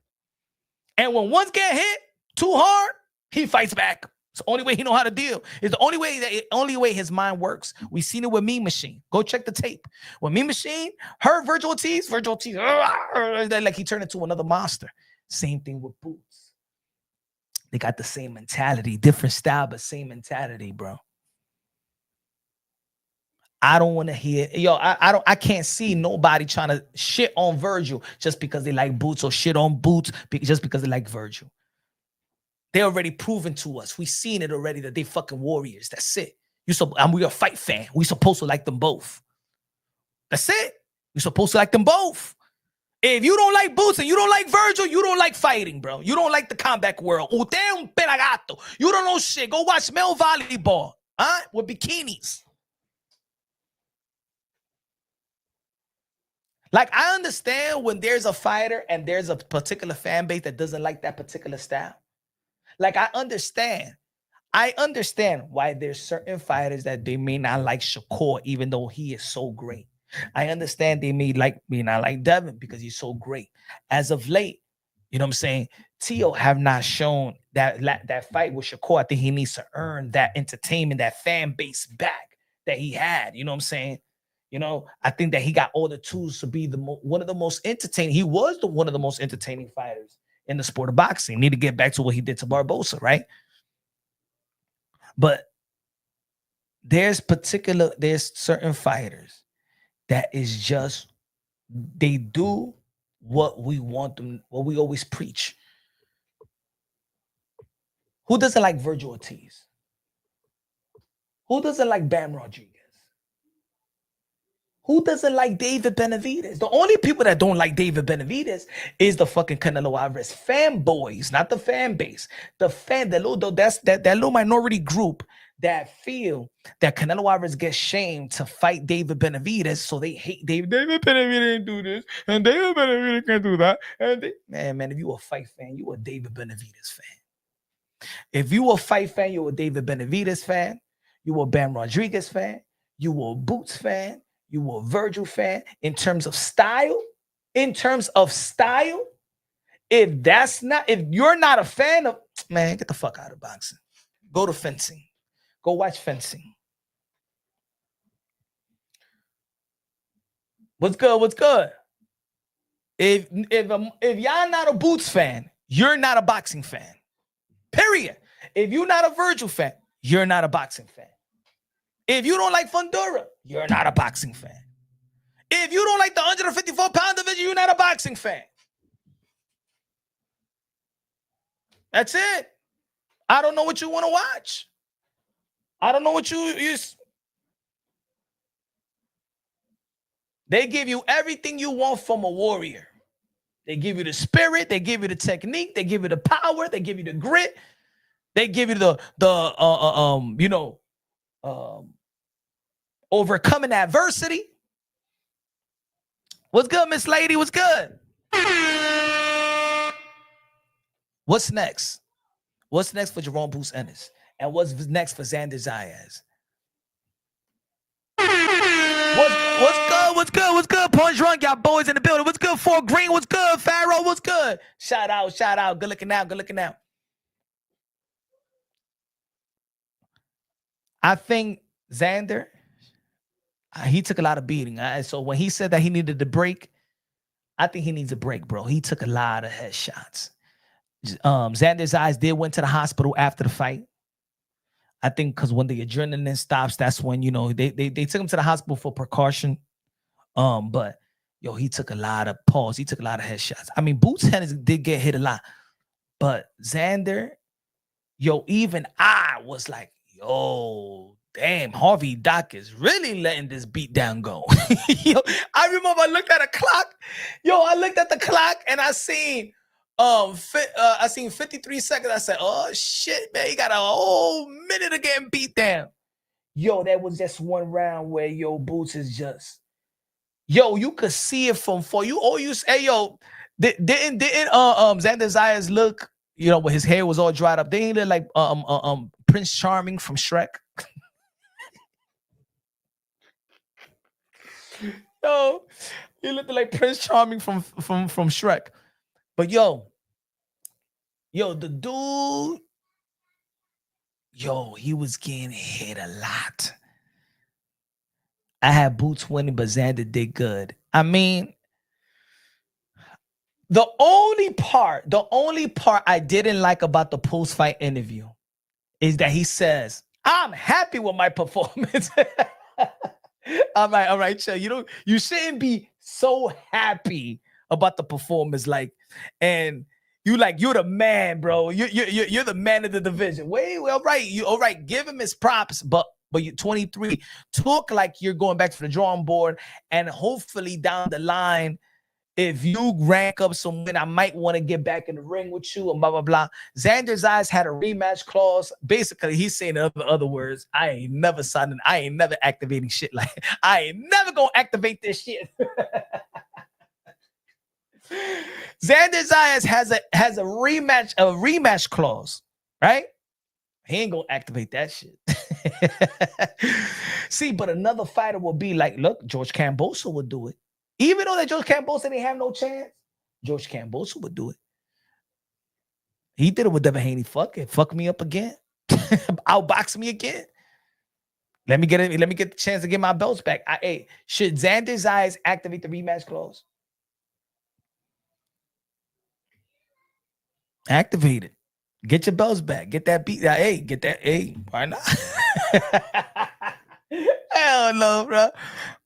And when one's get hit too hard, he fights back. It's the only way he know how to deal. It's the only way his mind works. We seen it with Mean Machine. Go check the tape. When Mean Machine heard Virgil Ortiz, like he turned into another monster. Same thing with Boots. They got the same mentality, different style, but same mentality, bro. I don't want to hear, I can't see nobody trying to shit on Virgil just because they like Boots, or shit on Boots just because they like Virgil. They already proven to us. We seen it already that they fucking warriors. That's it. We're a fight fan. We supposed to like them both. That's it. We're supposed to like them both. If you don't like Boots and you don't like Virgil, you don't like fighting, bro. You don't like the combat world. Usted un pelagato. You don't know shit. Go watch male volleyball, with bikinis. Like, I understand when there's a fighter and there's a particular fan base that doesn't like that particular style. Like, I understand why there's certain fighters that they may not like Shakur, even though he is so great. I understand they may not like Devin because he's so great. As of late, you know what I'm saying? Tio have not shown that fight with Shakur. I think he needs to earn that entertainment, that fan base back that he had. You know what I'm saying? You know, I think that he got all the tools to be one of the most entertaining. He was one of the most entertaining fighters in the sport of boxing. Need to get back to what he did to Barbosa, right? But there's certain fighters that is just, they do what we want them, what we always preach. Who doesn't like Virgil Ortiz? Who doesn't like Bam Rodriguez? Who doesn't like David Benavidez? The only people that don't like David Benavidez is the fucking Canelo Alvarez fanboys, not the fan base. That little minority group that feel that Canelo Alvarez gets shamed to fight David Benavidez, so they hate David. David Benavidez didn't do this, and David Benavidez can't do that. Man, if you a fight fan, you a David Benavidez fan. If you a fight fan, you a David Benavidez fan. You a Bam Rodriguez fan. You a Boots fan. You a Virgil fan. In terms of style, if you're not a fan of, man, get the fuck out of boxing. Go to fencing. Go watch fencing. What's good? If y'all not a Boots fan, you're not a boxing fan. Period. If you're not a Virgil fan, you're not a boxing fan. If you don't like Fundura, you're not a boxing fan. If you don't like the 154-pound division, you're not a boxing fan. That's it. I don't know what you want to watch. I don't know what you. They give you everything you want from a warrior. They give you the spirit. They give you the technique. They give you the power. They give you the grit. They give you overcoming adversity. What's good, Miss Lady? What's good? What's next? What's next for Jerome Boots Ennis? And what's next for Xander Zayas? What's good? Punch Drunk, y'all boys in the building. What's good, Fort Green? What's good, Pharaoh? What's good? Shout out. Good looking out. I think Xander, he took a lot of beating. So when he said that he needed a break, I think he needs a break, bro. He took a lot of headshots. Xander's eyes went to the hospital after the fight. I think because when the adrenaline stops, that's when, they took him to the hospital for precaution. But he took a lot of pause. He took a lot of headshots. I mean, Boots Ennis did get hit a lot, but Xander, even I was like, damn, Harvey Doc is really letting this beat down go. I remember I looked at a clock. I looked at the clock and I seen 53 seconds. I said, oh shit, man, he got a whole minute of getting beat down. That was just one round where Boots is just, you could see it from far. Didn't Xander Zayas look, when his hair was all dried up, didn't he look like Prince Charming from Shrek? He looked like Prince Charming from Shrek. But the dude, he was getting hit a lot. I had Boots winning, but Xander did good. I mean, the only part I didn't like about the post-fight interview is that he says, I'm happy with my performance. All right, chill. You shouldn't be so happy about the performance, and you're the man, bro. You're the man of the division. All right. Give him his props, but you're 23. Talk like you're going back to the drawing board, and hopefully down the line, if you rank up some win, I might want to get back in the ring with you and blah, blah, blah. Xander's eyes had a rematch clause. Basically, he's saying in other words, I ain't never activating shit I ain't never going to activate this shit. Xander Zayas has a rematch clause, right? He ain't gonna activate that shit. See, but another fighter will be like, look, George Kambosos would do it. Even though that George Kambosos didn't have no chance, George Kambosos would do it. He did it with Devin Haney. Fuck it. Fuck me up again. Outbox me again. Let me get it. Let me get the chance to get my belts back. Hey, should Xander Zayas activate the rematch clause? Activate it. Get your belts back. Get that beat. Hey, get that. Hey, why not? Hell no, bro.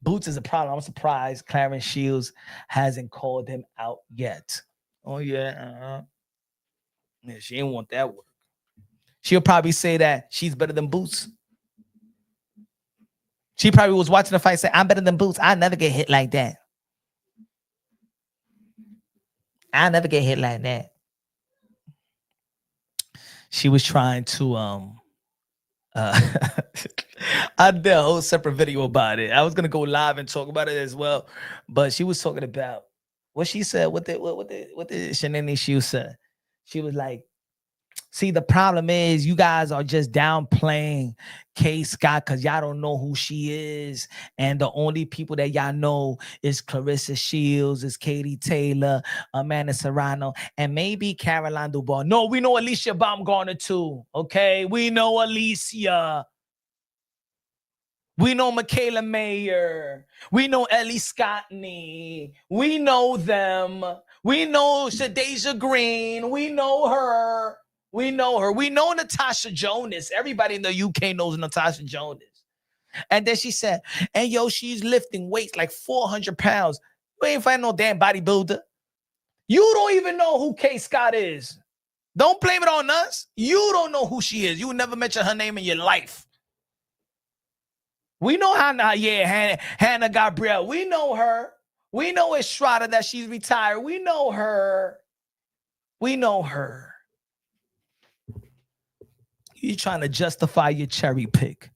Boots is a problem. I'm surprised Clarence Shields hasn't called him out yet. Oh yeah, yeah. She didn't want that work. She'll probably say that she's better than Boots. She probably was watching the fight, say, "I'm better than Boots. I never get hit like that. I never get hit like that." She was trying to I did a whole separate video about it. I was gonna go live and talk about it as well, but she was talking about what she said. What the Shanini she said? She was like, "See, the problem is you guys are just downplaying K Scott because y'all don't know who she is, and the only people that y'all know is Clarissa Shields, is Katie Taylor, Amanda Serrano, and maybe Caroline Dubois. No, we know Alicia Baumgartner too. Okay, we know Alicia. We know Michaela Mayer. We know Ellie Scottney. We know them. We know Shadeja Green. We know her. We know her. We know Natasha Jonas. Everybody in the UK knows Natasha Jonas. And then she said, and yo, she's lifting weights like 400 pounds. You ain't find no damn bodybuilder. You don't even know who K Scott is. Don't blame it on us. You don't know who she is. You never mentioned her name in your life. We know Hannah Gabriel. We know her. We know Estrada that she's retired. We know her. We know her. You trying to justify your cherry pick.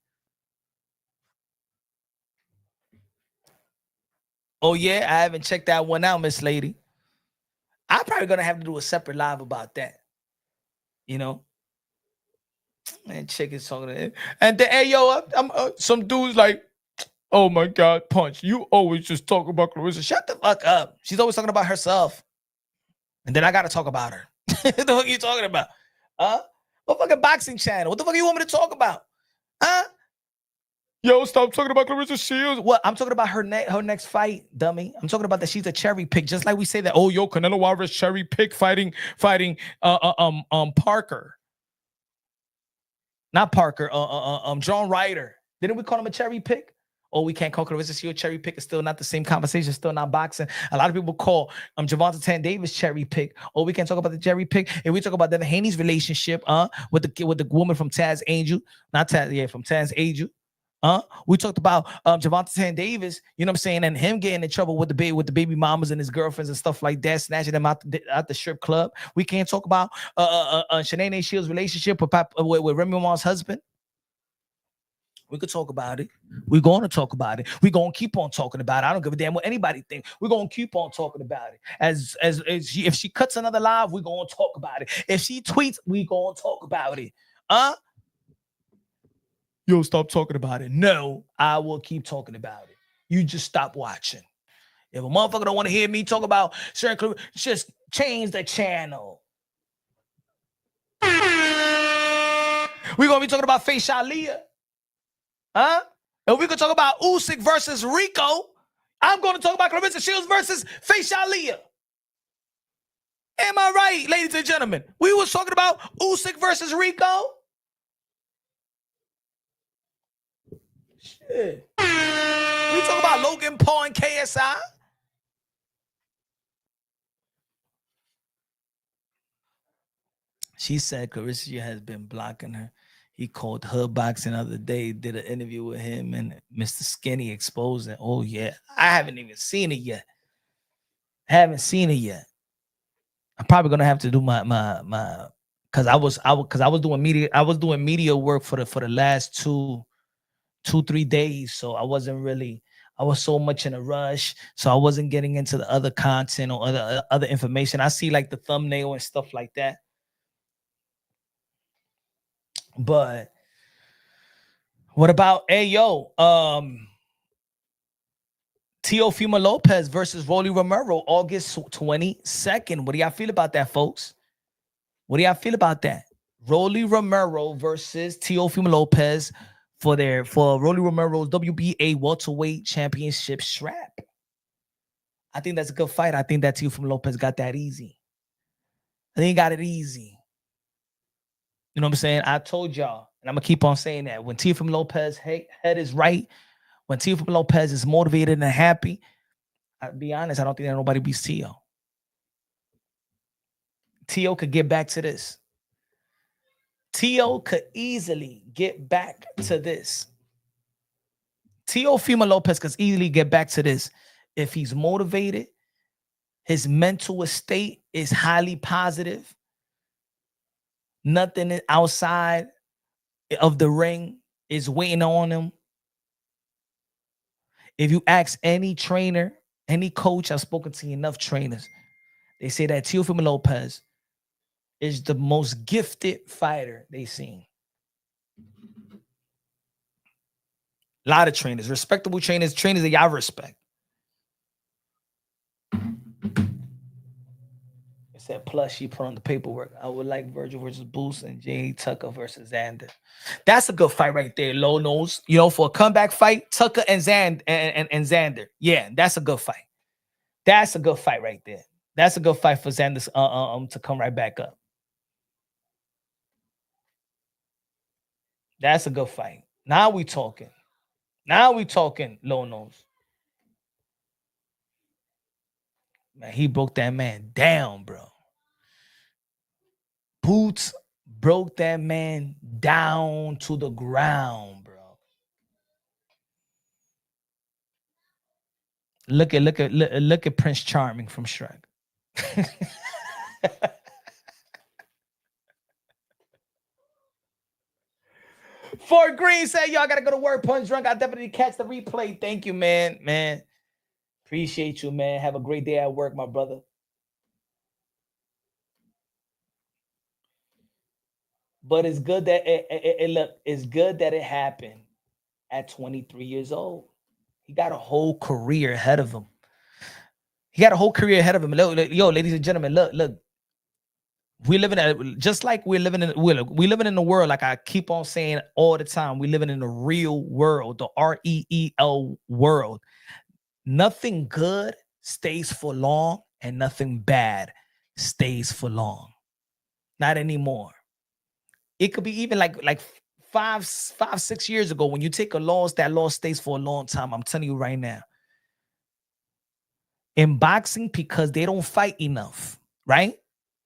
Oh, yeah? I haven't checked that one out, Miss Lady. I'm probably going to have to do a separate live about that. You know? And chick is talking to him. And then, hey, yo, I'm some dudes like, oh, my God, Punch, you always just talk about Clarissa. Shut the fuck up. She's always talking about herself. And then I got to talk about her. What the fuck are you talking about? What fucking boxing channel? What the fuck you want me to talk about? Yo, stop talking about Clarissa Shields. What? I'm talking about her next fight, dummy. I'm talking about that she's a cherry pick, just like we say that. Oh, yo, Canelo Alvarez cherry pick fighting Parker. Not Parker. John Ryder. Didn't we call him a cherry pick? Oh, we can't call Clarissa Shields cherry pick. It's still not the same conversation. Still not boxing. A lot of people call Gervonta Tank Davis cherry pick. Oh, we can't talk about the cherry pick. If we talk about Devin Haney's relationship, with the woman from Taz Angel, not Taz, yeah, from Taz Angel. We talked about Gervonta Tank Davis, you know what I'm saying, and him getting in trouble with the baby mamas and his girlfriends and stuff like that, snatching them out the strip club. We can't talk about Shanae Shields' relationship with Remy Ma's husband. We could talk about it. We're going to talk about it. We're going to keep on talking about it. I don't give a damn what anybody thinks. We're going to keep on talking about it. If she cuts another live, we're going to talk about it. If she tweets, we're going to talk about it. Yo, stop talking about it. No, I will keep talking about it. You just stop watching. If a motherfucker don't want to hear me talk about certain, just change the channel. We're going to be talking about Faye Shalia. And we could talk about Usyk versus Rico. I'm going to talk about Clarissa Shields versus Faye Shalia. Am I right, ladies and gentlemen? We was talking about Usyk versus Rico. Shit. We talk about Logan Paul and KSI. She said Clarissa has been blocking her. He called her boxing the other day, did an interview with him, and Mr. Skinny exposed it. Oh, yeah. I haven't even seen it yet. I'm probably gonna have to do my because I was doing media work for the last 2-3 days. So I was so much in a rush. So I wasn't getting into the other content or other information. I see like the thumbnail and stuff like that. But what about Teofimo Lopez versus Rolly Romero, August 22nd? What do y'all feel about that, folks? What do y'all feel about that? Rolly Romero versus Teofimo Lopez for Rolly Romero's WBA welterweight championship strap. I think that's a good fight. I think that Teofimo Lopez got that easy. I think he got it easy. You know what I'm saying? I told y'all, and I'm gonna keep on saying that. When Teofimo Lopez head is right, when Teofimo Lopez is motivated and happy, I'll be honest, I don't think that nobody beats Teo. Teo could get back to this. Teo could easily get back to this. Teofimo Lopez could easily get back to this if he's motivated. His mental state is highly positive. Nothing outside of the ring is waiting on him. If you ask any trainer, any coach, I've spoken to enough trainers, they say that Teofimo Lopez is the most gifted fighter they've seen. A lot of trainers, respectable trainers that y'all respect. It said, plus she put on the paperwork. I would like Virgil versus Boost and Jay Tucker versus Xander. That's a good fight right there, low nose. You know, for a comeback fight, Tucker and Xander. Yeah, that's a good fight. That's a good fight right there. That's a good fight for Xander to come right back up. That's a good fight. Now we talking. Low nose. Man, he broke that man down, bro. Boots broke that man down to the ground, bro. Look at Prince Charming from Shrek. Fort Green said, "Yo, I gotta go to work. Punch drunk. I definitely catch the replay. Thank you, man. Man, appreciate you, man. Have a great day at work, my brother." But it's good that it's good that it happened at 23 years old. He got a whole career ahead of him. Yo, ladies and gentlemen, look. We living in just like we living in the world. Like I keep on saying all the time, we living in the real world, the REEL world. Nothing good stays for long, and nothing bad stays for long. Not anymore. It could be even like 5-6 years ago. When you take a loss, that loss stays for a long time. I'm telling you right now. In boxing, because they don't fight enough, right?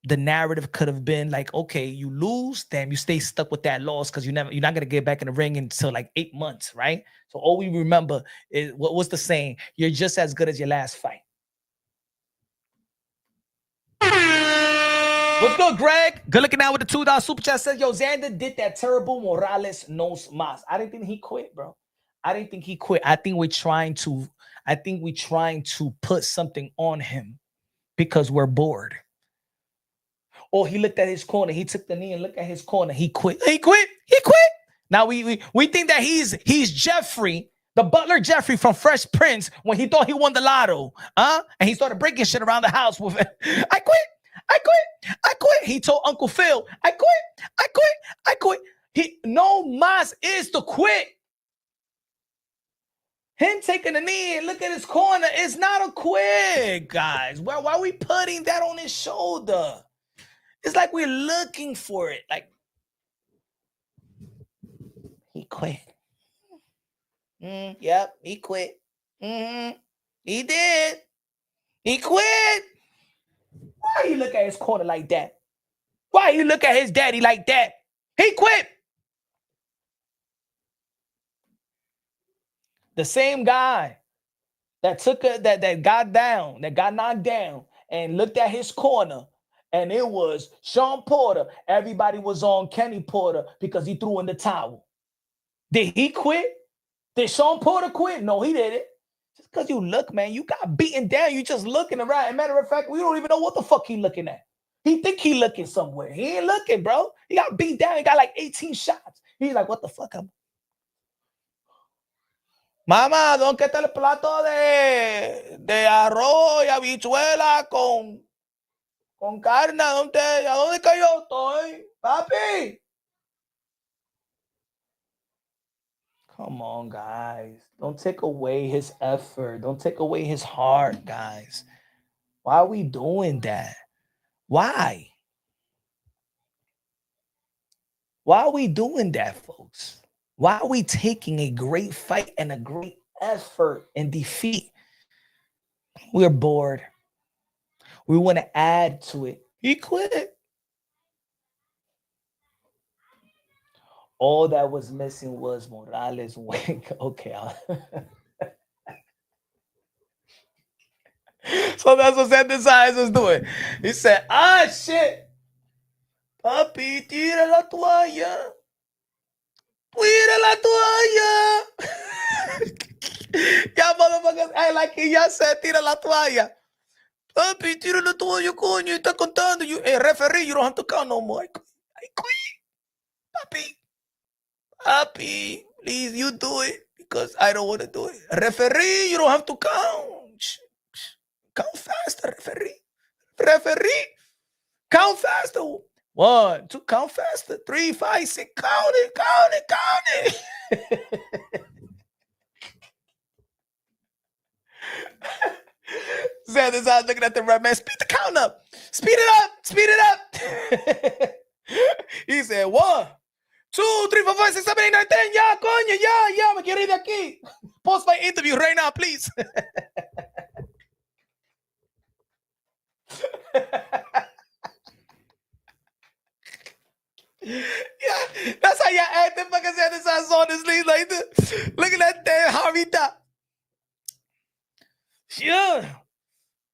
The narrative could have been like, okay, you lose, damn, you stay stuck with that loss because you're not gonna get back in the ring until like 8 months, right? So all we remember is what's the saying? You're just as good as your last fight. What's good, Greg? Good looking out with the $2 super chat. Says, yo, Xander did that terrible Morales nos mas. I didn't think he quit, bro. I didn't think he quit. I think we're trying to put something on him because we're bored. Or he looked at his corner. He took the knee and looked at his corner. He quit. Now we think that he's Jeffrey, the butler Jeffrey from Fresh Prince, when he thought he won the lotto. And he started breaking shit around the house with it. I quit. He told Uncle Phil, I quit. No mas is to quit. Him taking the knee and look at his corner is not a quit, guys. Why are we putting that on his shoulder? It's like we're looking for it. Like, he quit. Yep, he quit. He did. He quit. Why you look at his corner like that? Why you look at his daddy like that? He quit. The same guy that that got knocked down and looked at his corner, and it was Sean Porter. Everybody was on Kenny Porter because he threw in the towel. Did he quit? Did Sean Porter quit? No, he didn't. Just because you look, man, you got beaten down. You just looking around. As a matter of fact, we don't even know what the fuck he looking at. He think he looking somewhere. He ain't looking, bro. He got beat down. He got like 18 shots. He's like, what the fuck? Mamá, ¿dónde está el plato de arroz y habichuela con Con carne, ¿a dónde cayó estoy? Papi. Come on, guys. Don't take away his effort. Don't take away his heart, guys. Why are we doing that? Why? Why are we doing that, folks? Why are we taking a great fight and a great effort and defeat? We're bored. We want to add to it. He quit. All that was missing was Morales wink. Okay. So that's what Xander Zayas was doing. He said, shit. Papi, tira la toalla. Tira la toalla. Yeah, motherfuckers act like he just said, tira la toalla. Papi, tira la toalla, coño. Está contando. Hey, referee, you don't have to count no more. I quit. Papi. Papi, please, you do it because I don't want to do it. Referee, you don't have to count. Count faster, referee. Referee, count faster. 1, 2, count faster. 3, 5, 6, count it, count it, count it. Xander's out looking at the red man. Speed the count up. Speed it up. Speed it up. He said 1, 2, 3, 4, 5, 6, 7, 8, 9, 10. Ya, coño, ya, me quiero ir de aquí. Post my interview right now, please. Yeah, that's how y'all acting. Fucking Xander Zayas on his knees like this. Look at that damn Harita. Yeah.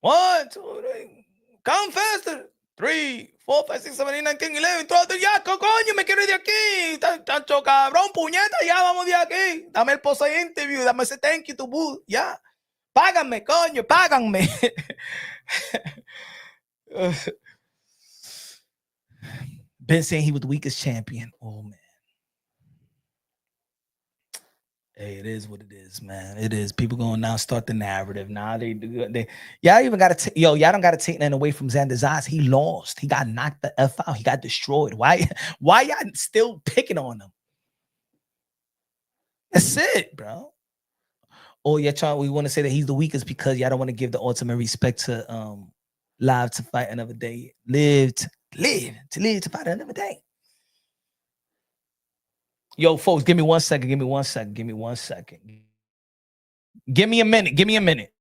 1, 2, 3. Count faster. 3, 4, 5, 6, 7, 8, 9, 10, 11, 12, 13. Ya, coño, me quiero ir de aquí. Tanto cabrón, puñeta, ya vamos de aquí. Dame el post interview, dame ese thank you to boo. Ya. Páganme, coño, páganme. Been saying he was the weakest champion. Oh, man. Hey, it is what it is, man. It is. People going now start the narrative. Now they y'all even got to y'all don't got to take nothing away from Xander Zayas. He lost. He got knocked the F out. He got destroyed. Why y'all still picking on him? That's it, bro. Oh, yeah, we want to say that he's the weakest because y'all don't want to give the ultimate respect to live to fight another day. Live to fight another day. Yo, folks, give me 1 second. Give me 1 second. Give me 1 second. Give me a minute. Give me a minute.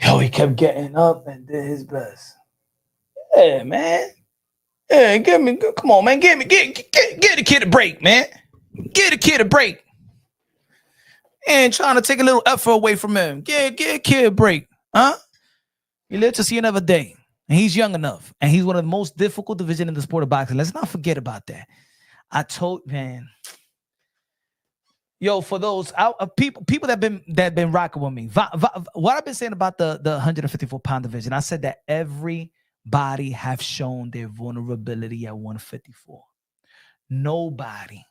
Yo, he kept getting up and did his best. Yeah, man. Yeah, come on, man. Give the kid a break, man. Give the kid a break. And trying to take a little effort away from him. Give the kid a break. Huh? He lived to see another day. And he's young enough. And he's one of the most difficult division in the sport of boxing. Let's not forget about that. I told, man. Yo, for those people that been rocking with me, what I've been saying about the 154-pound division, I said that everybody have shown their vulnerability at 154. Nobody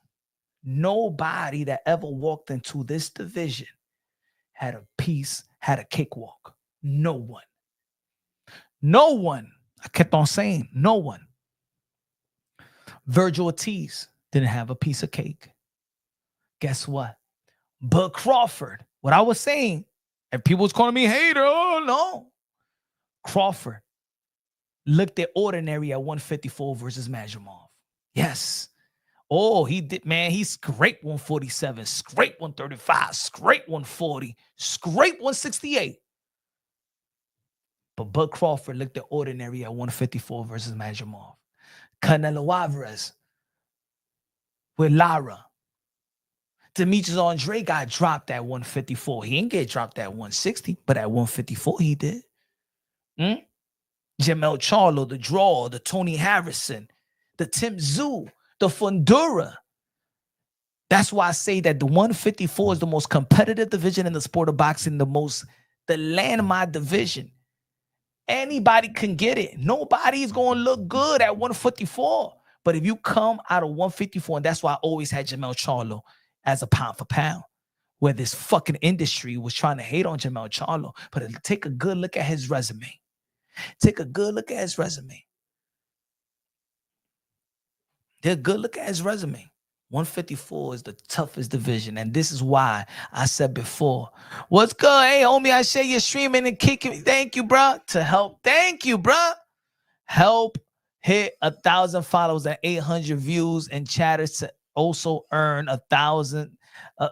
that ever walked into this division had a cakewalk. No one. I kept on saying, no one. Virgil Ortiz didn't have a piece of cake. Guess what? Bud Crawford, what I was saying, and people was calling me hater. Oh, no. Crawford looked at ordinary at 154 versus Majumov. Yes. Oh, he did, man. He scraped 147, scraped 135, scraped 140, scraped 168. But Bud Crawford looked at ordinary at 154 versus Majumov. Canelo Alvarez with Lara. Demetrius Andre got dropped at 154. He didn't get dropped at 160, but at 154 he did. Jamel Charlo, the Draw, the Tony Harrison, the Tim Tszyu, the Fundura. That's why I say that the 154 is the most competitive division in the sport of boxing, the landmine division. Anybody can get it. Nobody's going to look good at 154. But if you come out of 154, and that's why I always had Jamel Charlo as a pound for pound, where this fucking industry was trying to hate on Jamel Charlo. But take a good look at his resume. Take a good look at his resume. 154 is the toughest division. And this is why I said before, what's good? Hey, homie, I share your streaming and kicking. Thank you, bro. Thank you, bro. Help hit 1,000 followers and 800 views and chatters to also earn 1,000.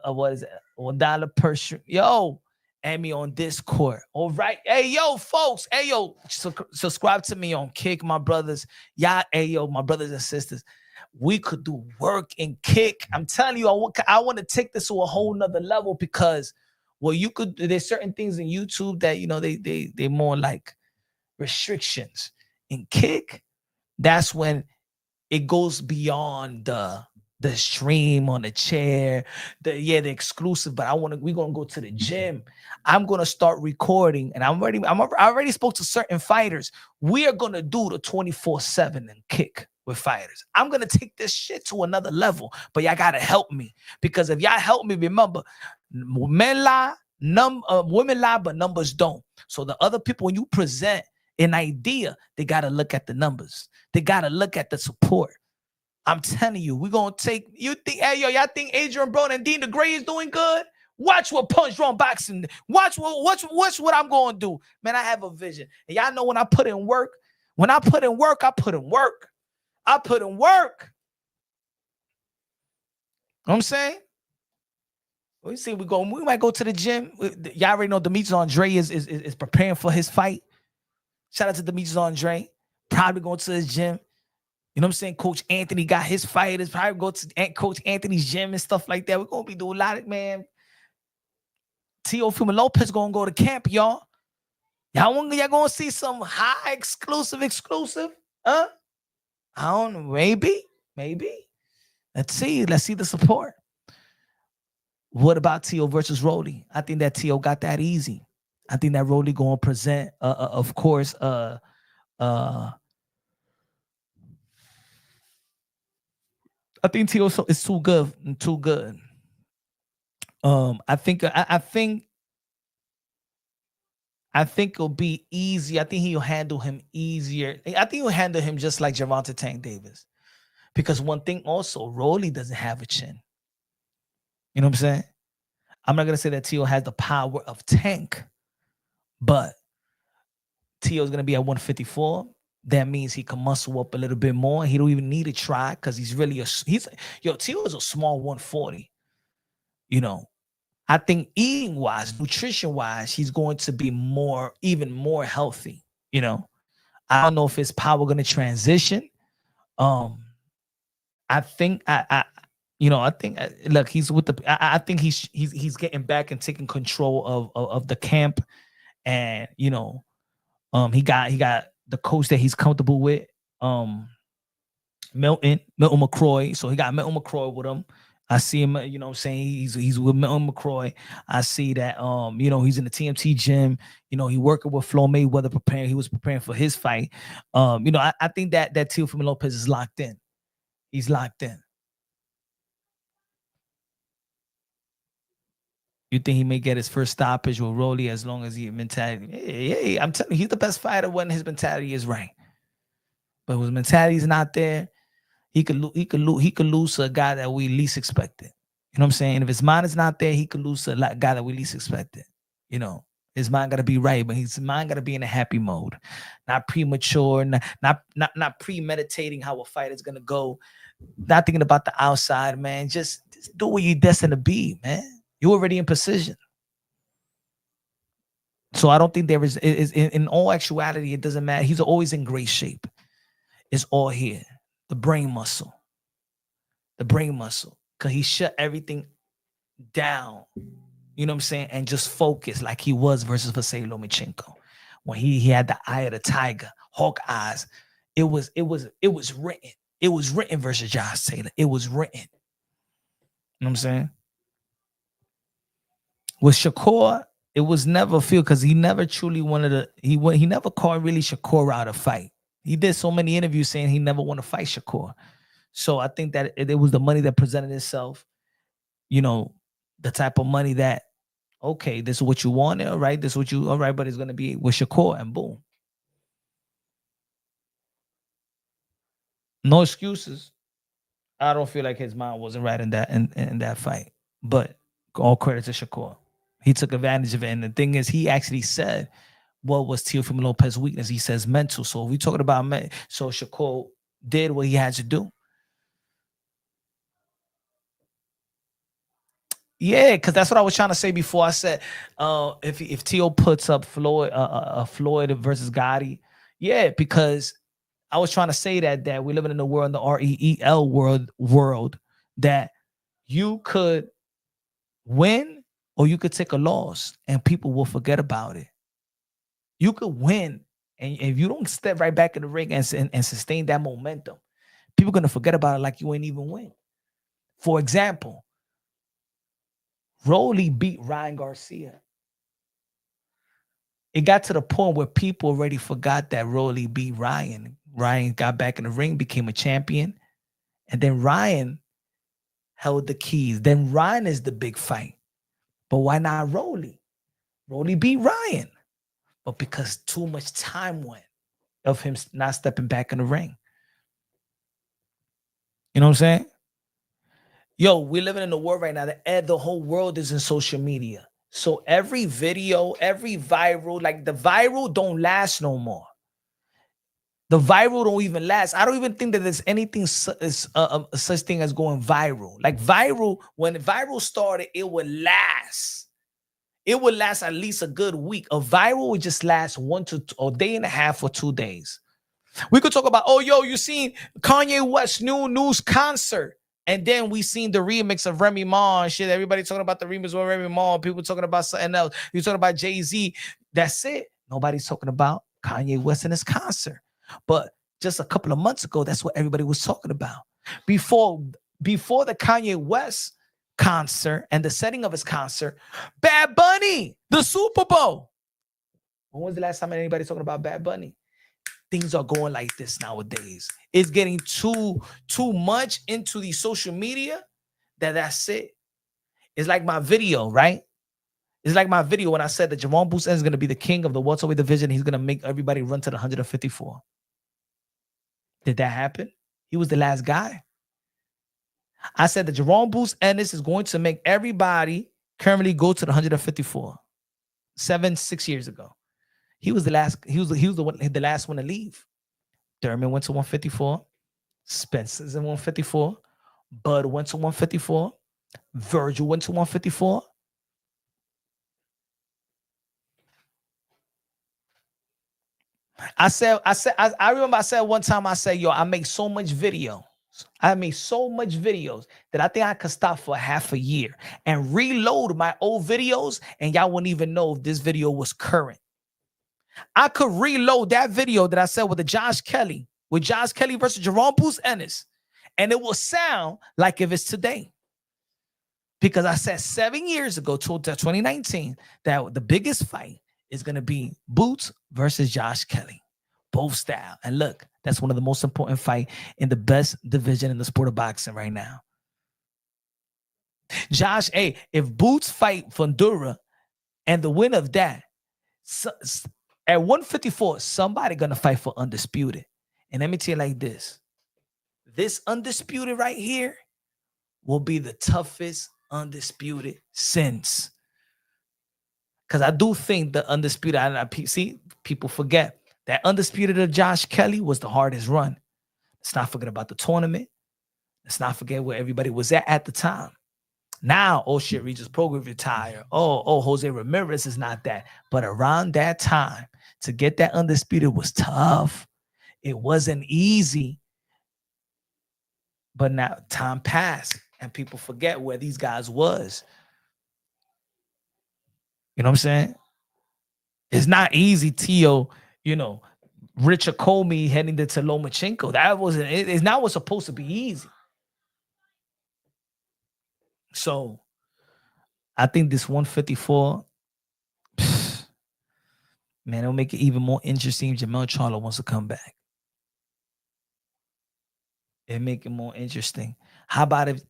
What is it? $1 per stream. Yo, add me on Discord. All right. Hey, yo, folks. Hey, yo, subscribe to me on Kick, my brothers. Y'all, hey, yo, my brothers and sisters. We could do work and Kick. I'm telling you, I want to take this to a whole nother level because, well, there's certain things in YouTube that, you know, they more like restrictions. In Kick, that's when it goes beyond the stream on the chair, the exclusive. But we're gonna go to the gym. I'm gonna start recording, and I already spoke to certain fighters. We are gonna do the 24/7 and Kick with fighters. I'm gonna take this shit to another level, but y'all gotta help me, because if y'all help me, remember, men lie, women lie, but numbers don't. So the other people, when you present an idea, they gotta look at the numbers. They gotta look at the support. I'm telling you, we're gonna take. You think, hey yo, y'all think Adrian Brown and Dean the Gray is doing good? Watch what Punch Drunk Boxing. Watch what I'm gonna do. Man, I have a vision. And y'all know when I put in work, I put in work. You know what I'm saying? We see we might go to the gym. Y'all already know Demetrius Andre is preparing for his fight. Shout out to Demetrius Andre. Probably going to his gym. You know what I'm saying? Coach Anthony got his fighters. Probably go to Coach Anthony's gym and stuff like that. We're going to be doing a lot of, man. Teofimo Lopez going to go to camp, y'all. Y'all going to see some high exclusive? Huh? I don't know. Maybe. Let's see the support. What about Teo versus Rolly? I think that Teo got that easy. I think that Rolly going to present, of course, I think Teo is too good. I think it'll be easy. I think he'll handle him easier. I think he'll handle him just like Gervonta Tank Davis. Because one thing also, Rolly doesn't have a chin. You know what I'm saying? I'm not gonna say that Teo has the power of Tank, but Teo's gonna be at 154. That means he can muscle up a little bit more. He don't even need to try because he's Teo is a small 140. You know, I think eating wise, nutrition wise, he's going to be even more healthy. You know, I don't know if his power going to transition. Um, I think I think look, he's with the. I think he's getting back and taking control of the camp, and he got the coach that he's comfortable with. Milton McCroy. So he got Milton McCroy with him. I see him, you know what I'm saying? He's with Milton McCroy. I see that he's in the TMT gym. He working with Floyd Mayweather preparing. He was preparing for his fight. I think that Teofimo Lopez is locked in. He's locked in. You think he may get his first stoppage with Rolly as long as he mentality? Hey, I'm telling you, he's the best fighter when his mentality is right. But when his mentality is not there, he could lose to a guy that we least expected. You know what I'm saying? And if his mind is not there, he could lose to a guy that we least expected. His mind got to be right, but his mind got to be in a happy mode, not premature, not premeditating how a fight is gonna go, not thinking about the outside, man. Just do what you're destined to be, man. You're already in position. So I don't think there is in all actuality, it doesn't matter. He's always in great shape. It's all here. The brain muscle. Because he shut everything down. You know what I'm saying? And just focus like he was versus Vasily Lomachenko. When he had the eye of the tiger, hawk eyes. It was written. It was written versus Josh Taylor. It was written. You know what I'm saying? With Shakur, it was never feel because he never truly wanted to. He never called really Shakur out a fight. He did so many interviews saying he never want to fight Shakur. So I think that it was the money that presented itself. The type of money that, okay, this is what you want, all right, this is what you, all right, but it's going to be with Shakur, and boom. No excuses. I don't feel like his mind wasn't right in that fight, but all credit to Shakur. He took advantage of it, and the thing is, he actually said what was Teofimo Lopez's weakness. He says mental. So if we talking about so Shakur did what he had to do. Yeah, because that's what I was trying to say before. I said, if Tio puts up Floyd versus Gotti, yeah, because I was trying to say that we're living in the world, in the REEL world, that you could win or you could take a loss, and people will forget about it. You could win, and if you don't step right back in the ring and sustain that momentum, people are gonna forget about it like you ain't even win. For example, Rolly beat Ryan Garcia. It got to the point where people already forgot that Rolly beat Ryan. Ryan got back in the ring, became a champion, and then Ryan held the keys. Then Ryan is the big fight. But why not Rolly? Rolly beat Ryan. But because too much time went of him not stepping back in the ring. You know what I'm saying? Yo, we're living in a world right now that the whole world is in social media. So every video, every viral, like the viral don't last no more. The viral don't even last. I don't even think that there's anything such thing as going viral. Like viral, when viral started, it would last. It would last at least a good week. A viral would just last a day and a half or 2 days. We could talk about, you seen Kanye West's new news concert. And then we seen the remix of Remy Ma and shit. Everybody talking about the remix of Remy Ma. People talking about something else. You talking about Jay-Z. That's it. Nobody's talking about Kanye West and his concert. But just a couple of months ago, that's what everybody was talking about. Before the Kanye West concert and the setting of his concert, Bad Bunny, the Super Bowl. When was the last time anybody talking about Bad Bunny? Things are going like this nowadays. It's getting too much into the social media that's it. It's like my video, right? It's like my video when I said that Jerome Busen is going to be the king of the welterweight division. He's going to make everybody run to the 154. Did that happen? He was the last guy. I said that Jerome Ennis is going to make everybody currently go to the 154. 6 years ago. He was the last. He was the last one to leave. Thurman went to 154. Spencer's in 154. Bud went to 154. Virgil went to 154. I remember I said one time, I said, yo, I make so much video. I made so much videos that I think I could stop for half a year and reload my old videos, and y'all wouldn't even know if this video was current. I could reload that video that I said with Josh Kelly versus Jerome Boots Ennis, and it will sound like if it's today. Because I said 7 years ago, 2019, that the biggest fight is going to be Boots versus Josh Kelly. Both style. And look, that's one of the most important fight in the best division in the sport of boxing right now. Josh, hey, if Boots fight Fundura and the winner of that, at 154, somebody going to fight for undisputed. And let me tell you like this. This undisputed right here will be the toughest undisputed since. Because I do think the undisputed, see, people forget that undisputed of Josh Kelly was the hardest run. Let's not forget about the tournament. Let's not forget where everybody was at the time. Now, oh shit, Regis Prograis retired. Oh, Jose Ramirez is not that. But around that time, to get that undisputed was tough. It wasn't easy. But now time passed and people forget where these guys was. You know what I'm saying? It's not easy, Tio, Richard Comey heading to Lomachenko. That wasn't, it's not what's supposed to be easy. So I think this 154, man, it'll make it even more interesting if Jermell Charlo wants to come back. It'll make it more interesting. How about if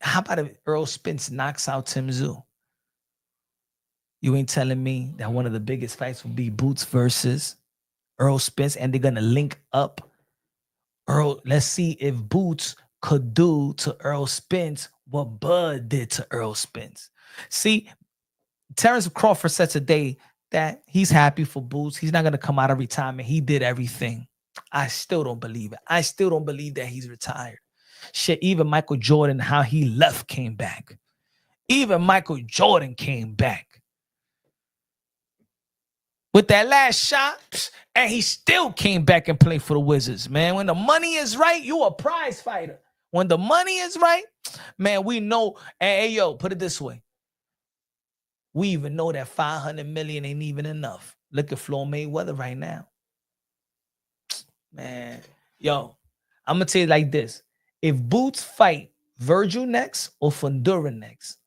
Earl Spence knocks out Tim Tszyu? You ain't telling me that one of the biggest fights will be Boots versus Earl Spence, and they're gonna link up Earl. Let's see if Boots could do to Earl Spence what Bud did to Earl Spence. See, Terrence Crawford said today that he's happy for Boots. He's not gonna come out of retirement. He did everything. I still don't believe it. I still don't believe that he's retired. Shit, even Michael Jordan, how he left, came back. Even Michael Jordan came back with that last shot, and he still came back and played for the Wizards, man. When the money is right, you a prize fighter. When the money is right, man, we know. Hey, yo, put it this way. We even know that 500 million ain't even enough. Look at Floyd Mayweather right now. Man, yo, I'm going to tell you like this. If Boots fight Virgil next or Fundura next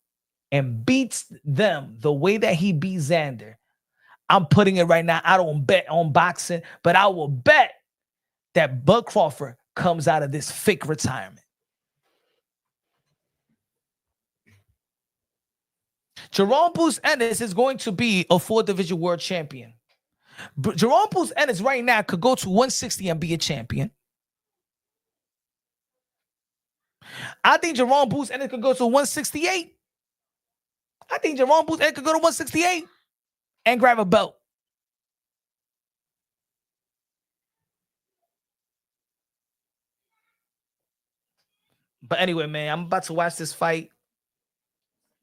and beats them the way that he beat Xander, I'm putting it right now. I don't bet on boxing, but I will bet that Bud Crawford comes out of this fake retirement. Jerome Boots Ennis is going to be a 4-division world champion. Jerome Boots Ennis right now could go to 160 and be a champion. I think Jerome Boots Ennis could go to 168. I think Jerome Boots Ennis could go to 168 and grab a belt. But anyway, man, I'm about to watch this fight.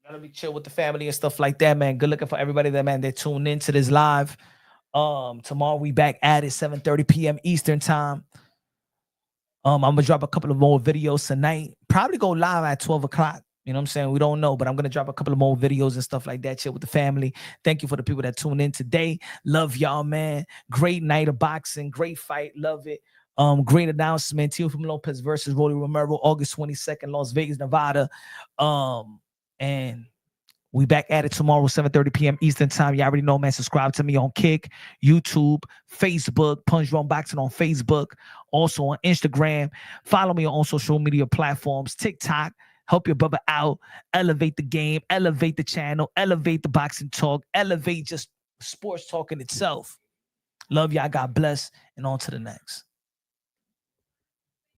Gotta be chill with the family and stuff like that, man. Good looking for everybody that, man, they tuned into this live. Tomorrow we back at it, 7:30 p.m. Eastern time. I'm gonna drop a couple of more videos tonight. Probably go live at 12 o'clock. You know what I'm saying? We don't know, but I'm gonna drop a couple of more videos and stuff like that. Chill with the family. Thank you for the people that tuned in today. Love y'all, man. Great night of boxing. Great fight. Love it. Great announcement. Teofimo Lopez versus Rolly Romero, August 22nd, Las Vegas, Nevada. And we back at it tomorrow, 7:30 p.m. Eastern time. You already know, man. Subscribe to me on Kick, YouTube, Facebook, Punch Drunk Boxing on Facebook, also on Instagram. Follow me on all social media platforms, TikTok. Help your brother out. Elevate the game. Elevate the channel. Elevate the boxing talk. Elevate just sports talk in itself. Love y'all. God bless. And on to the next.